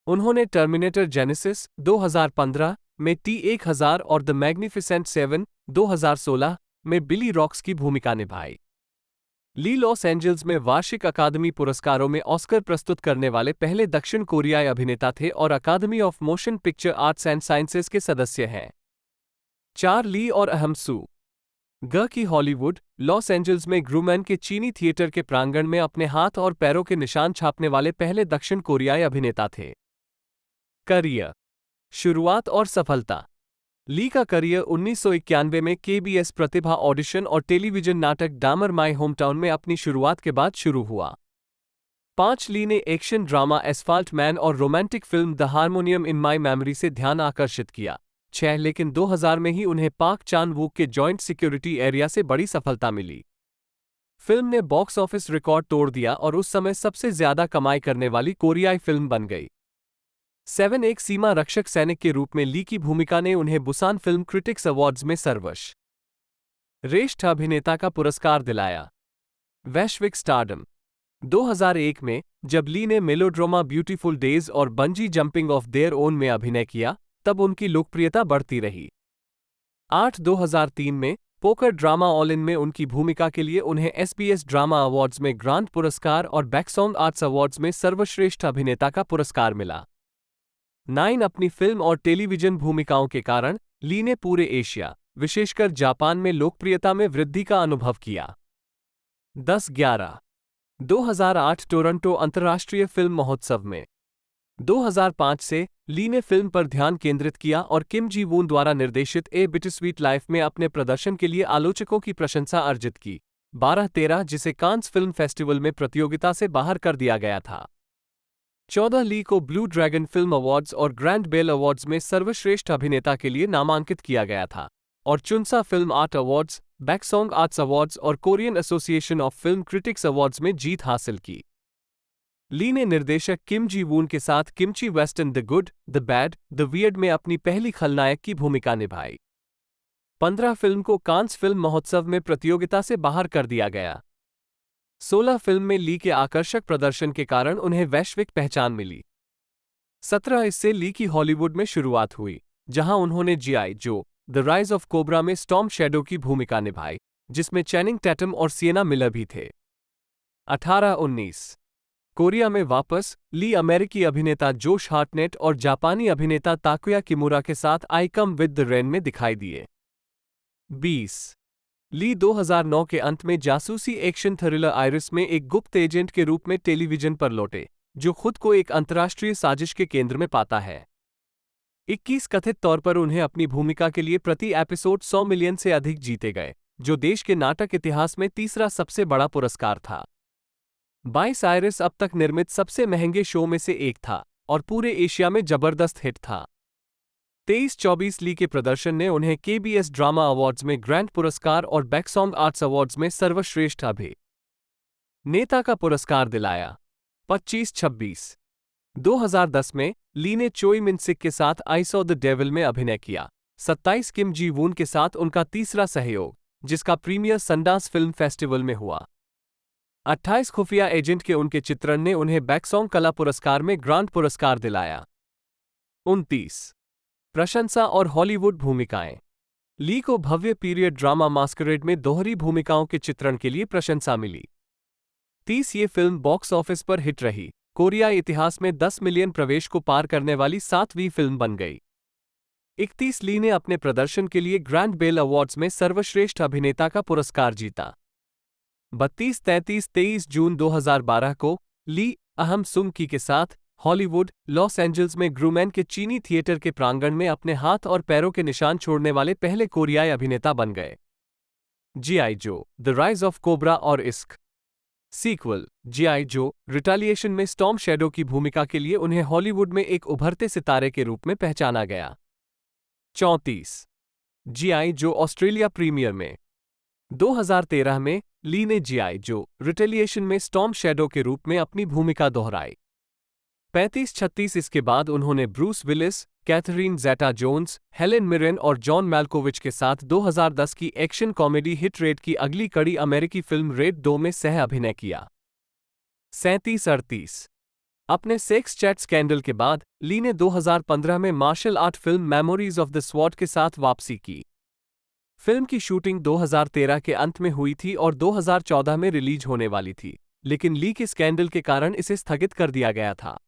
उन्होंने टर्मिनेटर जेनेसिस 2015 में T-1000 और द मैग्निफिसेंट 7 2016 में बिली रॉक्स की भूमिका निभाई। ली लॉस एंजल्स में वार्षिक अकादमी पुरस्कारों में ऑस्कर प्रस्तुत करने वाले पहले दक्षिण कोरियाई अभिनेता थे और अकादमी of motion picture arts and sciences के सदस्य हैं। 4 ली और अहम सू ग की हॉलीवुड लॉस एंजल्स में ग्रूमैन के चीनी थिएटर के प्रांगण में अपने हाथ और पैरों के निशान छापने वाले पहले दक्षिण कोरियाई अभिनेता थे। करियर, शुरुआत और सफलता। ली का करियर 1991 में केबीएस प्रतिभा ऑडिशन और टेलीविजन नाटक डामर माई होमटाउन में अपनी शुरुआत के बाद शुरू हुआ। 5 ली ने एक्शन ड्रामा एस्फाल्ट मैन और romantic film the harmonium in my memory से ध्यान आकर्षित किया। 6 लेकिन 2000 में ही उन्हें पाक चान वूक के जॉइंट सिक्योरिटी एरिया से बड़ी सफलता मिली। फिल्म ने बॉक्स ऑफिस रिकॉर्ड तोड़ दिया और उस समय सबसे ज्यादा कमाई करने वाली कोरियाई फिल्म बन गई। 7 एक सीमा रक्षक सैनिक के रूप में ली की भूमिका ने उन्हें बुसान फिल्म क्रिटिक्स अवार्ड्स में सर्वश्रेष्ठ अभिनेता का पुरस्कार दिलाया। वैश्विक स्टारडम। 2001 में जब ली ने मेलोड्रामा ब्यूटीफुल डेज और bungee jumping of their own में अभिनय किया तब उनकी लोकप्रियता बढ़ती रही। 2003 में पोकर ड्रामा ऑल इन में उनकी भूमिका के लिए उन्हें SBS ड्रामा अवार्ड्स में ग्रांट पुरस्कार और बैकसॉन्ग आर्ट्स अवार्ड्स में सर्वश्रेष्ठ अभिनेता का पुरस्कार मिला। 9 अपनी फिल्म और टेलीविजन भूमिकाओं के कारण ली ने पूरे एशिया, विशेषकर जापान में लोकप्रियता में वृद्धि का अनुभव किया। 10-11 2008 टोरंटो अंतर्राष्ट्रीय फिल्म महोत्सव में 2005 से ली ने फिल्म पर ध्यान केंद्रित किया और किम जी वून द्वारा निर्देशित ए बिटरस्वीट लाइफ में अपने प्रदर्शन के लिए आलोचकों की प्रशंसा अर्जित की। 12-13 जिसे कांस फिल्म फेस्टिवल में प्रतियोगिता से बाहर कर दिया गया था। 14 ली को ब्लू ड्रैगन फिल्म अवार्ड्स और ग्रैंड बेल अवार्ड्स में सर्वश्रेष्ठ अभिनेता के लिए नामांकित किया गया था और Chunsa film art awards, Baeksang arts awards और Korean association of film critics awards में जीत हासिल की। ली ने निर्देशक किम जी वून के साथ kimchi western the good, the bad, the weird में अपनी पहली खलनायक की भूमिका निभाई। 15 फिल्म को कांस फिल्म महोत्सव में प्रतियोगिता से बाहर कर दिया गया। 16 फिल्म में ली के आकर्षक प्रदर्शन के कारण उन्हें वैश्विक पहचान मिली। 17 इससे ली की हॉलीवुड में शुरुआत हुई, जहां उन्होंने जीआई जो द राइज ऑफ कोबरा में स्टॉर्म शैडो की भूमिका निभाई, जिसमें चैनिंग टैटम और सिएना मिलर भी थे। 18-19 कोरिया में वापस ली अमेरिकी अभिनेता जोश हार्टनेट और जापानी अभिनेता ताकुया किमुरा के साथ आई कम विद द रेन में दिखाई दिए। 20 ली 2009 के अंत में जासूसी एक्शन थ्रिलर आइरिस में एक गुप्त एजेंट के रूप में टेलीविजन पर लौटे, जो खुद को एक अंतर्राष्ट्रीय साजिश के केंद्र में पाता है। 21 कथित तौर पर उन्हें अपनी भूमिका के लिए प्रति एपिसोड 100 मिलियन से अधिक जीते गए, जो देश के नाटक इतिहास में तीसरा सबसे बड़ा पुरस्कार था। 22 आइरिस अब तक निर्मित सबसे महंगे शो में से एक था और पूरे एशिया में जबरदस्त हिट था। 23-24 ली के प्रदर्शन ने उन्हें केबीएस ड्रामा अवार्ड्स में ग्रैंड पुरस्कार और बैकसॉन्ग आर्ट्स अवार्ड्स में सर्वश्रेष्ठ अभिनेता का पुरस्कार दिलाया। 25-26 2010 में ली ने चोई मिन सिक के साथ आई सॉ द डेविल में अभिनय किया। 27 किम जी वून के साथ उनका तीसरा सहयोग, जिसका प्रीमियर संडास फिल्म फेस्टिवल में हुआ। 28 खुफिया एजेंट के उनके चित्रण ने उन्हें बैकसॉन्ग कला पुरस्कार में ग्रांट पुरस्कार दिलाया। 29 प्रशंसा और हॉलीवुड भूमिकाएं। ली को भव्य पीरियड ड्रामा मास्करेड में दोहरी भूमिकाओं के चित्रण के लिए प्रशंसा मिली। 30 ये फिल्म बॉक्स ऑफिस पर हिट रही, कोरियाई इतिहास में 10 मिलियन प्रवेश को पार करने वाली 7वीं फिल्म बन गई। 31 ली ने अपने प्रदर्शन के लिए ग्रैंड बेल अवार्ड्स में सर्वश्रेष्ठ अभिनेता का पुरस्कार जीता। 32-33 जून 2012 को ली अहम सुंग की के साथ हॉलीवुड लॉस एंजल्स में ग्रूमैन के चीनी थिएटर के प्रांगण में अपने हाथ और पैरों के निशान छोड़ने वाले पहले कोरियाई अभिनेता बन गए। जीआई जो द राइज ऑफ कोबरा और इश्क सीक्वल जीआई जो रिटेलिएशन में स्टॉर्म शैडो की भूमिका के लिए उन्हें हॉलीवुड में एक उभरते सितारे के रूप में पहचाना गया। 34 जीआई जो ऑस्ट्रेलिया प्रीमियर में 2013 में ली ने जीआई जो रिटेलिएशन में स्टॉर्म शैडो के रूप में अपनी भूमिका दोहराई। 35-36 इसके बाद उन्होंने Bruce Willis, Catherine Zeta Jones, Helen Mirren और जॉन मैल्कोविच के साथ 2010 की एक्शन कॉमेडी हिट रेड की अगली कड़ी अमेरिकी फिल्म रेड 2 में सह अभिनय किया। 37-38 अपने सेक्स चैट स्कैंडल के बाद ली ने 2015 में martial art film memories of the sword के साथ वापसी की। फिल्म की शूटिंग 2013 के अंत में हुई थी और 2014 में रिलीज होने वाली थी, लेकिन ली के स्कैंडल के कारण इसे स्थगित कर दिया गया था।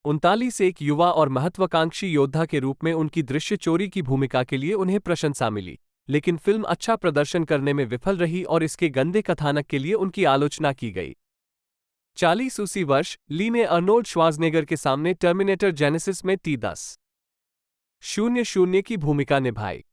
39 एक युवा और महत्वाकांक्षी योद्धा के रूप में उनकी दृश्य चोरी की भूमिका के लिए उन्हें प्रशंसा मिली, लेकिन फिल्म अच्छा प्रदर्शन करने में विफल रही और इसके गंदे कथानक के लिए उनकी आलोचना की गई। 40 उसी वर्ष ली ने अर्नोल्ड श्वार्ज़नेगर के सामने टर्मिनेटर जेनेसिस में T-10-00 की भूमिका निभाई।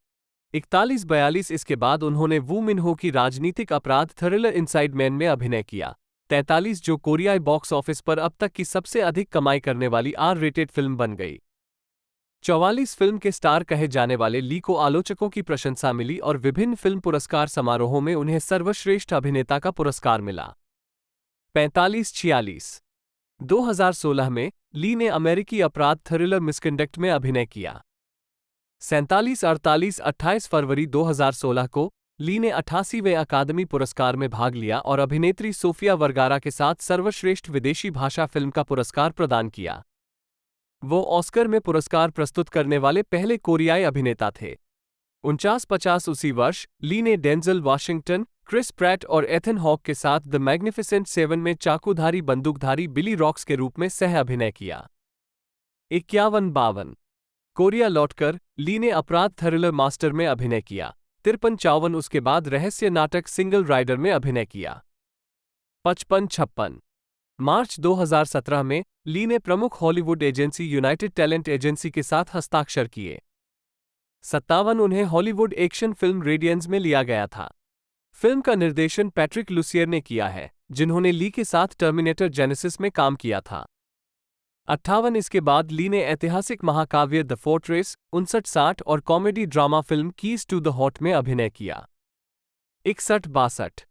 41-42 इसके बाद उन्होंने वू मिन्हो की राजनीतिक अपराध थ्रिलर इनसाइड मैन में अभिनय किया। 43 जो कोरियाई बॉक्स ऑफिस पर अब तक की सबसे अधिक कमाई करने वाली R-रेटेड फिल्म बन गई। 44 फिल्म के स्टार कहे जाने वाले ली को आलोचकों की प्रशंसा मिली और विभिन्न फिल्म पुरस्कार समारोहों में उन्हें सर्वश्रेष्ठ अभिनेता का पुरस्कार मिला। 45-46 2016 में ली ने अमेरिकी अपराध थ्रिलर मिसकंडक्ट में अभिनय किया। 47-48 28 फरवरी 2016 को ली ने 88वें अकादमी पुरस्कार में भाग लिया और अभिनेत्री सोफिया वर्गारा के साथ सर्वश्रेष्ठ विदेशी भाषा फिल्म का पुरस्कार प्रदान किया। वो ऑस्कर में पुरस्कार प्रस्तुत करने वाले पहले कोरियाई अभिनेता थे। 49-50 उसी वर्ष ली ने डेंजल वाशिंगटन, क्रिस प्रैट और एथन हॉक के साथ द मैग्निफिसेंट सेवन में चाकूधारी बंदूकधारी बिली रॉक्स के रूप में सह अभिनय किया। 51-52 कोरिया लौटकर ली ने अपराध थ्रिलर मास्टर में अभिनय किया। 53-54 उसके बाद रहस्य नाटक सिंगल राइडर में अभिनय किया। 55-56 मार्च 2017 में ली ने प्रमुख Hollywood agency United talent agency के साथ हस्ताक्षर किए। 57 उन्हें हॉलीवुड एक्शन फिल्म रेडियंस में लिया गया था। फिल्म का निर्देशन पैट्रिक लुसियर ने किया है, जिन्होंने ली के साथ टर्मिनेटर जेनेसिस में काम किया था। 58 इसके बाद ली ने ऐतिहासिक महाकाव्य द फोर्ट्रेस 59-60 और comedy drama film keys to the hot में अभिनय किया। 61-62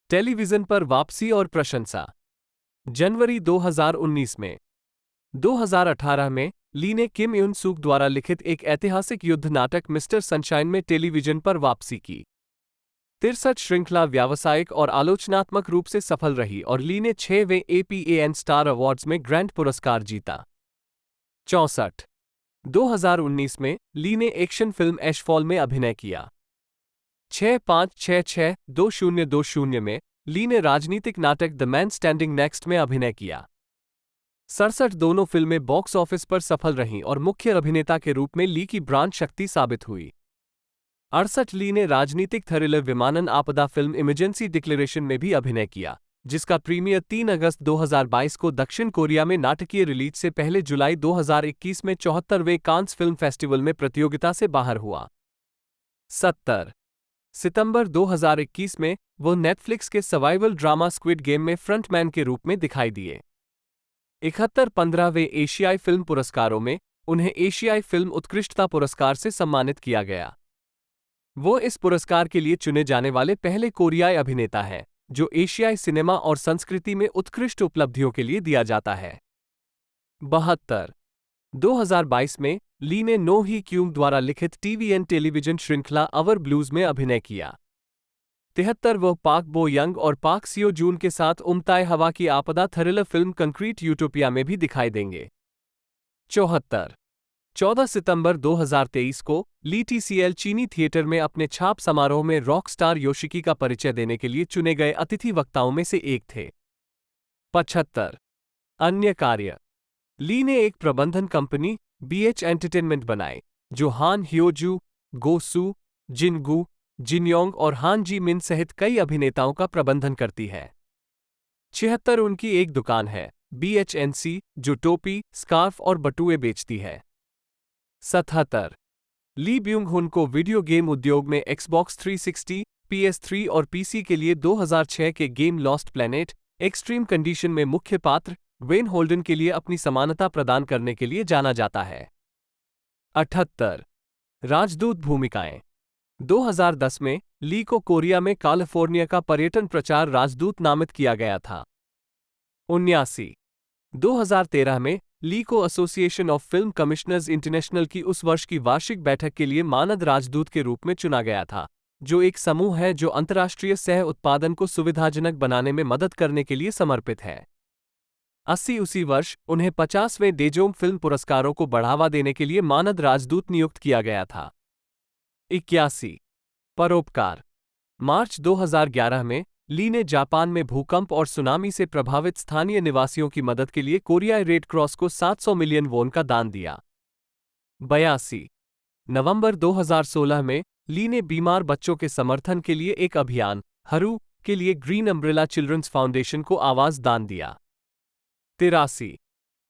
टेलीविजन पर वापसी और प्रशंसा। जनवरी 2019 में 2018 में ली ने किम युन सूक द्वारा लिखित एक ऐतिहासिक युद्ध नाटक मिस्टर सनशाइन में टेलीविजन पर वापसी की। 63 श्रृंखला व्यावसायिक और आलोचनात्मक रूप से सफल रही और ली ने 6वें APAN स्टार अवार्ड्स में ग्रैंड पुरस्कार जीता। 64 2019 में ली ने एक्शन फिल्म एशफॉल में अभिनय किया। 65-66 2020 में ली ने राजनीतिक नाटक द मैन स्टैंडिंग नेक्स्ट में अभिनय किया। 67 दोनों फिल्में बॉक्स ऑफिस पर सफल रहीं और मुख्य अभिनेता के रूप में ली की ब्रांड शक्ति साबित हुई। 68 ली ने राजनीतिक थ्रिलर विमानन आपदा फिल्म इमरजेंसी डिक्लेरेशन में भी अभिनय किया, जिसका प्रीमियर 3 अगस्त 2022 को दक्षिण कोरिया में नाटकीय रिलीज से पहले जुलाई 2021 में 74वें कांस फिल्म फेस्टिवल में प्रतियोगिता से बाहर हुआ। 70 सितंबर 2021 में वो नेटफ्लिक्स के सर्वाइवल ड्रामा स्क्विड गेम में फ्रंटमैन के रूप में दिखाई दिए। 71 15वें एशियाई फिल्म पुरस्कारों में उन्हें एशियाई फिल्म उत्कृष्टता पुरस्कार से सम्मानित किया गया। वो इस पुरस्कार के लिए चुने जाने वाले पहले कोरियाई अभिनेता हैं, जो एशियाई सिनेमा और संस्कृति में उत्कृष्ट उपलब्धियों के लिए दिया जाता है। 72 2022 में ली ने नो ही क्यूंग द्वारा लिखित TVN टेलीविजन श्रृंखला अवर ब्लूज में अभिनय किया। 73 वह पाक बो यंग और पाक सियो जून के साथ उमताए हवा की आपदा थ्रिलर फिल्म कंक्रीट यूटोपिया में भी दिखाई देंगे। 74 14 सितंबर 2023 को ली TCL चीनी थिएटर में अपने छाप समारोह में रॉक स्टार योशिकी का परिचय देने के लिए चुने गए अतिथि वक्ताओं में से एक थे। 75 अन्य कार्य ली ने एक प्रबंधन कंपनी BH एंटरटेनमेंट बनाई, जो हान ह्योजू, गो सू, जिनगू, जिनयोंग और हान जी मिन सहित कई अभिनेताओं का प्रबंधन करती है। 76 उनकी एक दुकान है BHNC, जो टोपी, स्कार्फ और बटुए बेचती है। 77 ली ब्यूंग हुन को वीडियो गेम उद्योग में Xbox 360, PS3 और PC के लिए 2006 के game lost planet extreme condition में मुख्य पात्र वेन होल्डन के लिए अपनी समानता प्रदान करने के लिए जाना जाता है। 78 राजदूत भूमिकाएं। 2010 में ली को कोरिया में कैलिफोर्निया का पर्यटन प्रचार राजदूत नामित किया गया था। 79 2013 में ली को association of film commissioners international की उस वर्ष की वार्षिक बैठक के लिए मानद राजदूत के रूप में चुना गया था, जो एक समूह है जो अंतर्राष्ट्रीय सह उत्पादन को सुविधाजनक बनाने में मदद करने के लिए समर्पित है। 80 उसी वर्ष उन्हें 50वें डेजोंग फिल्म पुरस्कारों को बढ़ावा देने के लिए मानद राजदूत नियुक्त किया गया था। 81 परोपकार। मार्च 2011 में ली ने जापान में भूकंप और सुनामी से प्रभावित स्थानीय निवासियों की मदद के लिए कोरियाई रेड क्रॉस को 700 मिलियन वॉन का दान दिया। 82 नवंबर 2016 में ली ने बीमार बच्चों के समर्थन के लिए एक अभियान हरू के लिए ग्रीन अम्ब्रेला चिल्ड्रंस फाउंडेशन को आवाज दान दिया। 83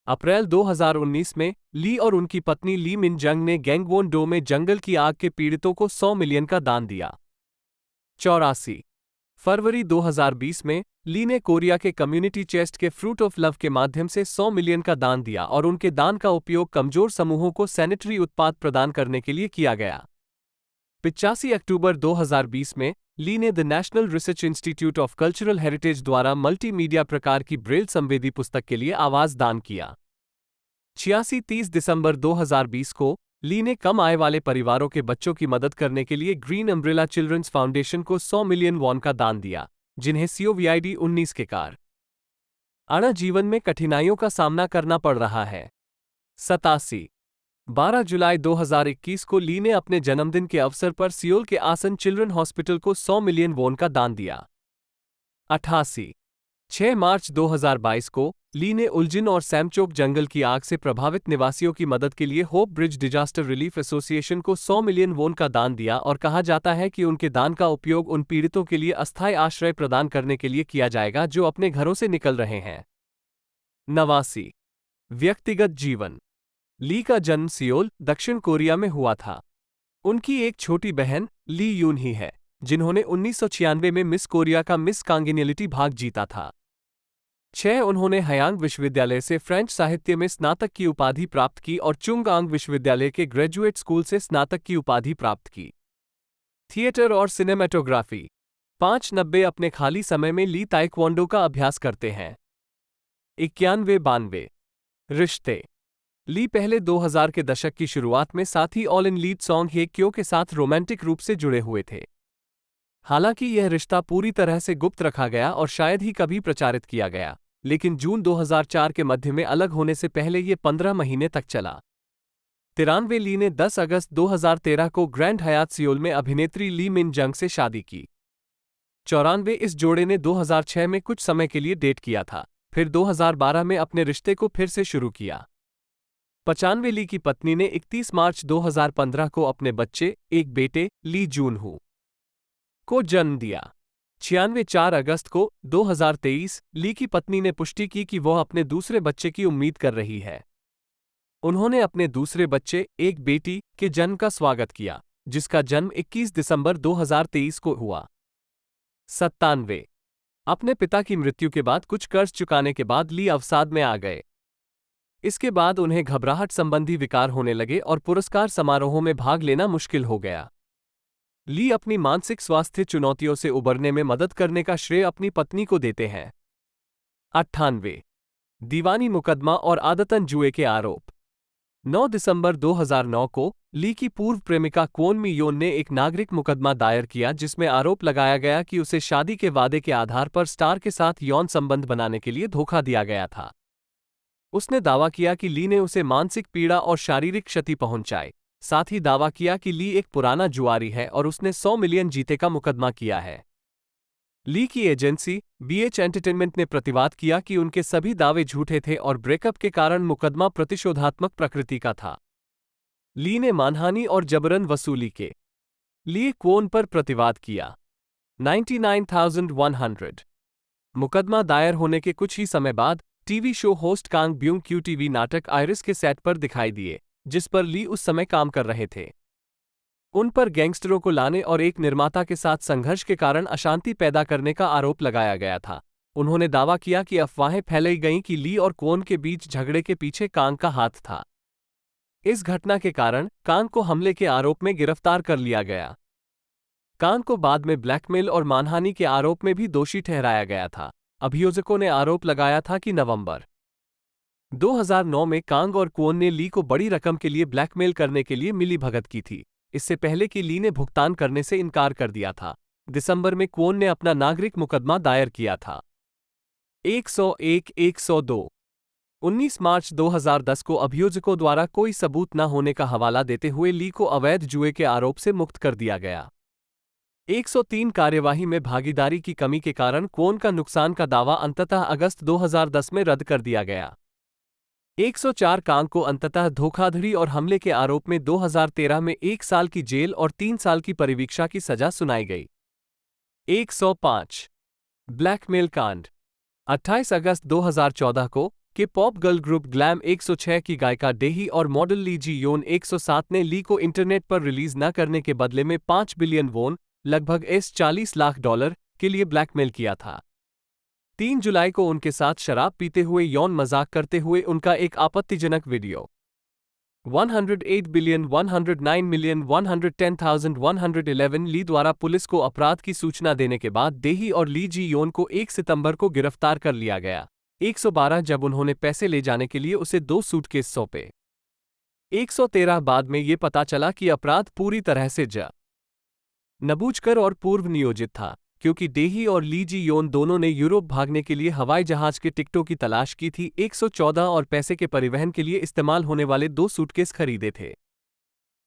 अप्रैल 2019 में ली और उनकी पत्नी ली मिन जंग ने गैंगवोन डो में जंगल की आग के पीड़ितों को 100 मिलियन का दान दिया। 84 फरवरी 2020 में ली ने कोरिया के कम्युनिटी चेस्ट के फ्रूट ऑफ लव के माध्यम से 100 मिलियन का दान दिया और उनके दान का उपयोग कमजोर समूहों को सैनिटरी उत्पाद प्रदान करने के लिए किया गया। 85 अक्टूबर 2020 में ली ने the national research institute of cultural heritage द्वारा मल्टीमीडिया प्रकार की ब्रेल संवेदी पुस्तक के लिए आवाज दान किया। 86 30 दिसंबर 2020 को ली ने कम आय वाले परिवारों के बच्चों की मदद करने के लिए ग्रीन अम्ब्रेला चिल्ड्रंस फाउंडेशन को 100 मिलियन वॉन का दान दिया, जिन्हें COVID-19 के कारण जीवन में कठिनाइयों का सामना करना पड़ रहा है। 87 12 जुलाई 2021 को ली ने अपने जन्मदिन के अवसर पर सियोल के आसन चिल्ड्रन हॉस्पिटल को 100 मिलियन वॉन का दान दिया। 88 6 मार्च 2022 को ली ने उलजिन और सैमचोक जंगल की आग से प्रभावित निवासियों की मदद के लिए hope bridge disaster relief association को 100 मिलियन वॉन का दान दिया और कहा जाता है कि उनके दान का उपयोग उन पीड़ितों के लिए अस्थायी आश्रय प्रदान करने के लिए किया जाएगा जो अपने घरों से निकल रहे हैं। 89 व्यक्तिगत जीवन। ली का जन्म सियोल, दक्षिण कोरिया में हुआ था। उनकी एक छोटी बहन ली यून ही है, जिन्होंने 1996 में मिस कोरिया का मिस कांगेनियलिटी भाग जीता था। 6 उन्होंने हयांग विश्वविद्यालय से फ्रेंच साहित्य में स्नातक की उपाधि प्राप्त की और चुंगआंग विश्वविद्यालय के ग्रेजुएट स्कूल से स्नातक की उपाधि प्राप्त की। थिएटर और सिनेमेटोग्राफी। 5 अपने खाली समय में ली ताइक्वांडो का अभ्यास करते हैं। 91 रिश्ते। ली पहले 2000 के दशक की शुरुआत में साथी ऑल इन लीड सॉन्ग हे क्यों के साथ रोमांटिक रूप से जुड़े हुए थे। हालांकि यह रिश्ता पूरी तरह से गुप्त रखा गया और शायद ही कभी प्रचारित किया गया, लेकिन जून 2004 के मध्य में अलग होने से पहले यह 15 महीने तक चला। 93 ली ने 10 अगस्त 2013 को ग्रैंड हयात सियोल में अभिनेत्री ली मिन जंग से शादी की। 94 इस जोड़े ने 2006 में कुछ समय के लिए डेट किया था, फिर 2012 में अपने रिश्ते को फिर से शुरू किया। 95 ली की पत्नी ने 31 मार्च 2015 को अपने बच्चे, एक बेटे ली जून हू को जन्म दिया। 96 4 अगस्त को 2023 ली की पत्नी ने पुष्टि की कि वह अपने दूसरे बच्चे की उम्मीद कर रही है। उन्होंने अपने दूसरे बच्चे, एक बेटी, के जन्म का स्वागत किया, जिसका जन्म 21 दिसंबर 2023 को हुआ। 97 अपने पिता की मृत्यु के बाद कुछ कर्ज चुकाने के बाद ली अवसाद में आ गए। इसके बाद उन्हें घबराहट संबंधी विकार होने लगे और पुरस्कार समारोहों में भाग लेना मुश्किल हो गया। ली अपनी मानसिक स्वास्थ्य चुनौतियों से उबरने में मदद करने का श्रेय अपनी पत्नी को देते हैं। 98 दीवानी मुकदमा और आदतन जुए के आरोप। 9 दिसंबर 2009 को ली की पूर्व प्रेमिका क्वोन मी योन ने एक नागरिक मुकदमा दायर किया जिसमें आरोप लगाया गया कि उसे शादी के वादे के आधार पर स्टार के साथ यौन संबंध बनाने के लिए धोखा दिया गया था। उसने दावा किया कि ली ने उसे मानसिक पीड़ा और शारीरिक क्षति पहुंचाई। साथ ही दावा किया कि ली एक पुराना जुआरी है और उसने 100 मिलियन जीते का मुकदमा किया है। ली की एजेंसी BH एंटरटेनमेंट ने प्रतिवाद किया कि उनके सभी दावे झूठे थे और ब्रेकअप के कारण मुकदमा प्रतिशोधात्मक प्रकृति का था। ली ने मानहानि और जबरन वसूली के लिए क्वोन पर प्रतिवाद किया। 99,100 मुकदमा दायर होने के कुछ ही समय बाद TV show host Kang Byung QTV नाटक आयरिस के सेट पर दिखाई दिए, जिस पर ली उस समय काम कर रहे थे। उन पर गैंगस्टरों को लाने और एक निर्माता के साथ संघर्ष के कारण अशांति पैदा करने का आरोप लगाया गया था। उन्होंने दावा किया कि अफवाहें फैलाई गईं कि ली और क्वोन के बीच झगड़े के पीछे कांग का हाथ था। इस घटना के कारण कांग को हमले के आरोप में गिरफ्तार कर लिया गया। कांग को बाद में ब्लैकमेल और मानहानि के आरोप में भी दोषी ठहराया गया था। अभियोजकों ने आरोप लगाया था कि नवंबर 2009 में कांग और क्वोन ने ली को बड़ी रकम के लिए ब्लैकमेल करने के लिए मिलीभगत की थी, इससे पहले कि ली ने भुगतान करने से इनकार कर दिया था। दिसंबर में क्वोन ने अपना नागरिक मुकदमा दायर किया था। 101-102 19 मार्च 2010 को अभियोजकों द्वारा कोई सबूत न होने का हवाला देते हुए ली को अवैध जुए के आरोप से मुक्त कर दिया गया। 103 कार्यवाही में भागीदारी की कमी के कारण क्वोन का नुकसान का दावा अंततः अगस्त 2010 में रद्द कर दिया गया। 104 कांग को अंततः धोखाधड़ी और हमले के आरोप में 2013 में 1 साल की जेल और 3 साल की परिवीक्षा की सजा सुनाई गई। 105 ब्लैकमेल कांड 28 अगस्त 2014 को के पॉप गर्ल ग्रुप ग्लैम 106 की गायिका डेही और मॉडल ली जी योन 107 ने ली को इंटरनेट पर रिलीज न करने के बदले में 5 बिलियन वोन लगभग $40 लाख के लिए ब्लैकमेल किया था। 3 जुलाई को उनके साथ शराब पीते हुए यौन मजाक करते हुए उनका एक आपत्तिजनक वीडियो 108,109,110,111 ली द्वारा पुलिस को अपराध की सूचना देने के बाद डेही और ली जी योन को 1 सितंबर को गिरफ्तार कर लिया गया। 112 जब उन्होंने पैसे ले जाने के लिए उसे 2 सूटकेस सौंपे। 113 बाद में ये पता चला कि अपराध पूरी तरह से जानबूझकर और पूर्व नियोजित था, क्योंकि डेही और ली जी योन दोनों ने यूरोप भागने के लिए हवाई जहाज के टिकटों की तलाश की थी। 114 और पैसे के परिवहन के लिए इस्तेमाल होने वाले 2 सूटकेस खरीदे थे।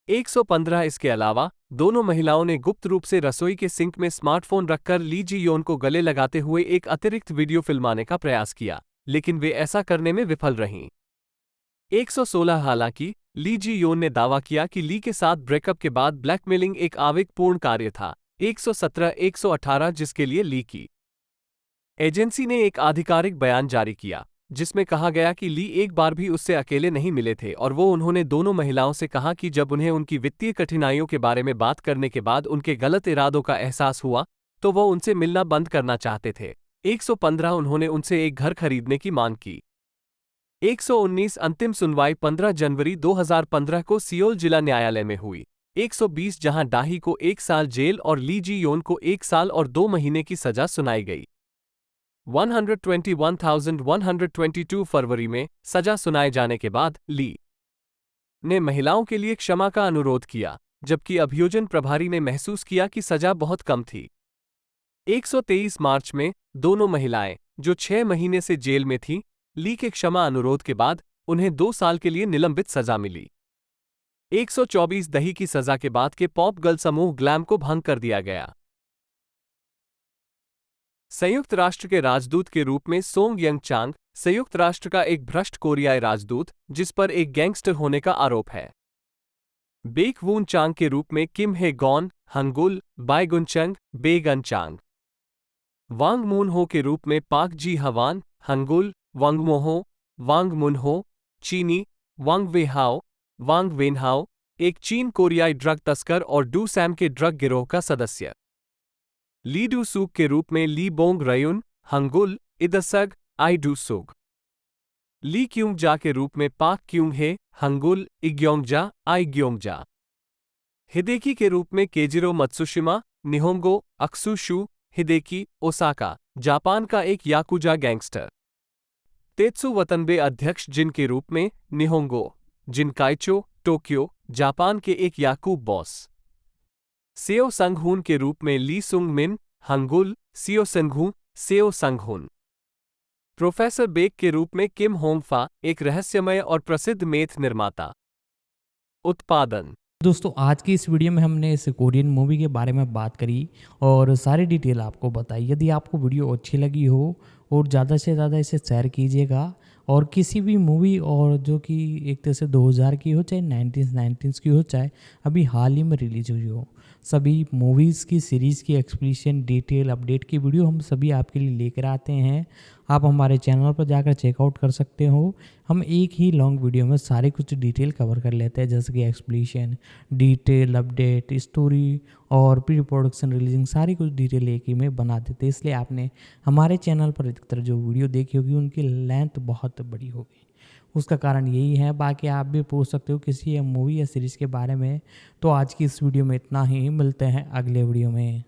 115 इसके अलावा दोनों महिलाओं ने गुप्त रूप से रसोई के सिंक में स्मार्टफोन रखकर ली जी योन को गले लगाते हुए एक अतिरिक्त वीडियो फिल्माने का प्रयास किया, लेकिन वे ऐसा करने में विफल रहीं। 116 हालांकि ली जी योन ने दावा किया कि ली के साथ ब्रेकअप के बाद ब्लैकमेलिंग एक आवेगपूर्ण कार्य था। 117-118 जिसके लिए ली की एजेंसी ने एक आधिकारिक बयान जारी किया, जिसमें कहा गया कि ली एक बार भी उससे अकेले नहीं मिले थे और उन्होंने दोनों महिलाओं से कहा कि जब उन्हें उनकी वित्तीय कठिनाइयों के बारे में बात करने के बाद उनके गलत इरादों का एहसास हुआ तो वो उनसे मिलना बंद करना चाहते थे। 115 उन्होंने उनसे एक घर खरीदने की मांग की। 119 अंतिम सुनवाई 15 जनवरी 2015 को सियोल जिला न्यायालय में हुई। 120 जहां डाही को 1 साल जेल और ली जी योन को 1 साल और 2 महीने की सजा सुनाई गई। 121,122 फरवरी में सजा सुनाए जाने के बाद ली ने महिलाओं के लिए क्षमा का अनुरोध किया, जबकि अभियोजन प्रभारी ने महसूस किया कि सजा बहुत कम थी। 123 मार्च में दोनों महिलाएं, जो 6 महीने से जेल में थीं, ली के क्षमा अनुरोध के बाद उन्हें 2 साल के लिए निलंबित सजा मिली। 124 दही की सजा के बाद के पॉप गर्ल समूह ग्लैम को भंग कर दिया गया। संयुक्त राष्ट्र के राजदूत के रूप में सोंग यंग चांग, संयुक्त राष्ट्र का एक भ्रष्ट कोरियाई राजदूत जिस पर एक गैंगस्टर होने का आरोप है। बेक वून चांग के रूप में किम हे गॉन, हंगुल, बाइगुनचंग, बेगन चांग। वांग मून हो के रूप में पाक जी हवान, हंगुल, वांगमोहो, वांग मुनहो, चीनी, वांग वेहाओ, वांग वेनहाओ, एक चीन कोरियाई ड्रग तस्कर और डू सैम के ड्रग गिरोह का सदस्य। ली डू सूक के रूप में ली बोंग रयुन, हंगुल, इदसग, आई डू सुग। ली क्यूंग जा के रूप में पाक क्यूंग हे, हंगुल, इग्योंगजा, आई ग्योंगजा। हिदेकी के रूप में केजिरो मत्सुशिमा, निहोंगो, अक्सुशु, हिदेकी, ओसाका, जापान का एक याकुजा गैंगस्टर। तेत्सु वतनबे अध्यक्ष जिन के रूप में निहोंगो, जिनकाइचो, टोक्यो, जापान के एक याकूब बॉस। सेओ संगहुन के रूप में ली सुंग मिन, हंगुल, सियो संगहू, सेओ संगहुन। प्रोफेसर बेक के रूप में किम होंग फा, एक रहस्यमय और प्रसिद्ध मेथ निर्माता। उत्पादन। दोस्तों आज की इस वीडियो में हमने इस कोरियन मूवी के बारे में बात करी और सारी डिटेल आपको बताई। यदि आपको वीडियो अच्छी लगी हो और ज़्यादा से ज़्यादा इसे शेयर कीजिएगा और किसी भी मूवी और जो कि एक तरह से 2000 की हो चाहे 1990s की हो चाहे अभी हाल ही में रिलीज हुई हो, सभी मूवीज़ की सीरीज़ की एक्सप्लेनेशन डिटेल अपडेट की वीडियो हम सभी आपके लिए लेकर आते हैं। आप हमारे चैनल पर जाकर चेकआउट कर सकते हो। हम एक ही लॉन्ग वीडियो में सारे कुछ डिटेल कवर कर लेते हैं, जैसे कि एक्सप्लेशन, डिटेल, अपडेट, स्टोरी और प्री प्रोडक्शन, रिलीजिंग, सारी कुछ डिटेल एक ही में बना देते हैं। इसलिए आपने हमारे चैनल पर अधिकतर जो वीडियो देखी होगी उनकी लेंथ बहुत बड़ी होगी, उसका कारण यही है। बाकी आप भी पूछ सकते हो किसी मूवी या सीरीज़ के बारे में। तो आज की इस वीडियो में इतना ही, मिलते हैं अगले वीडियो में।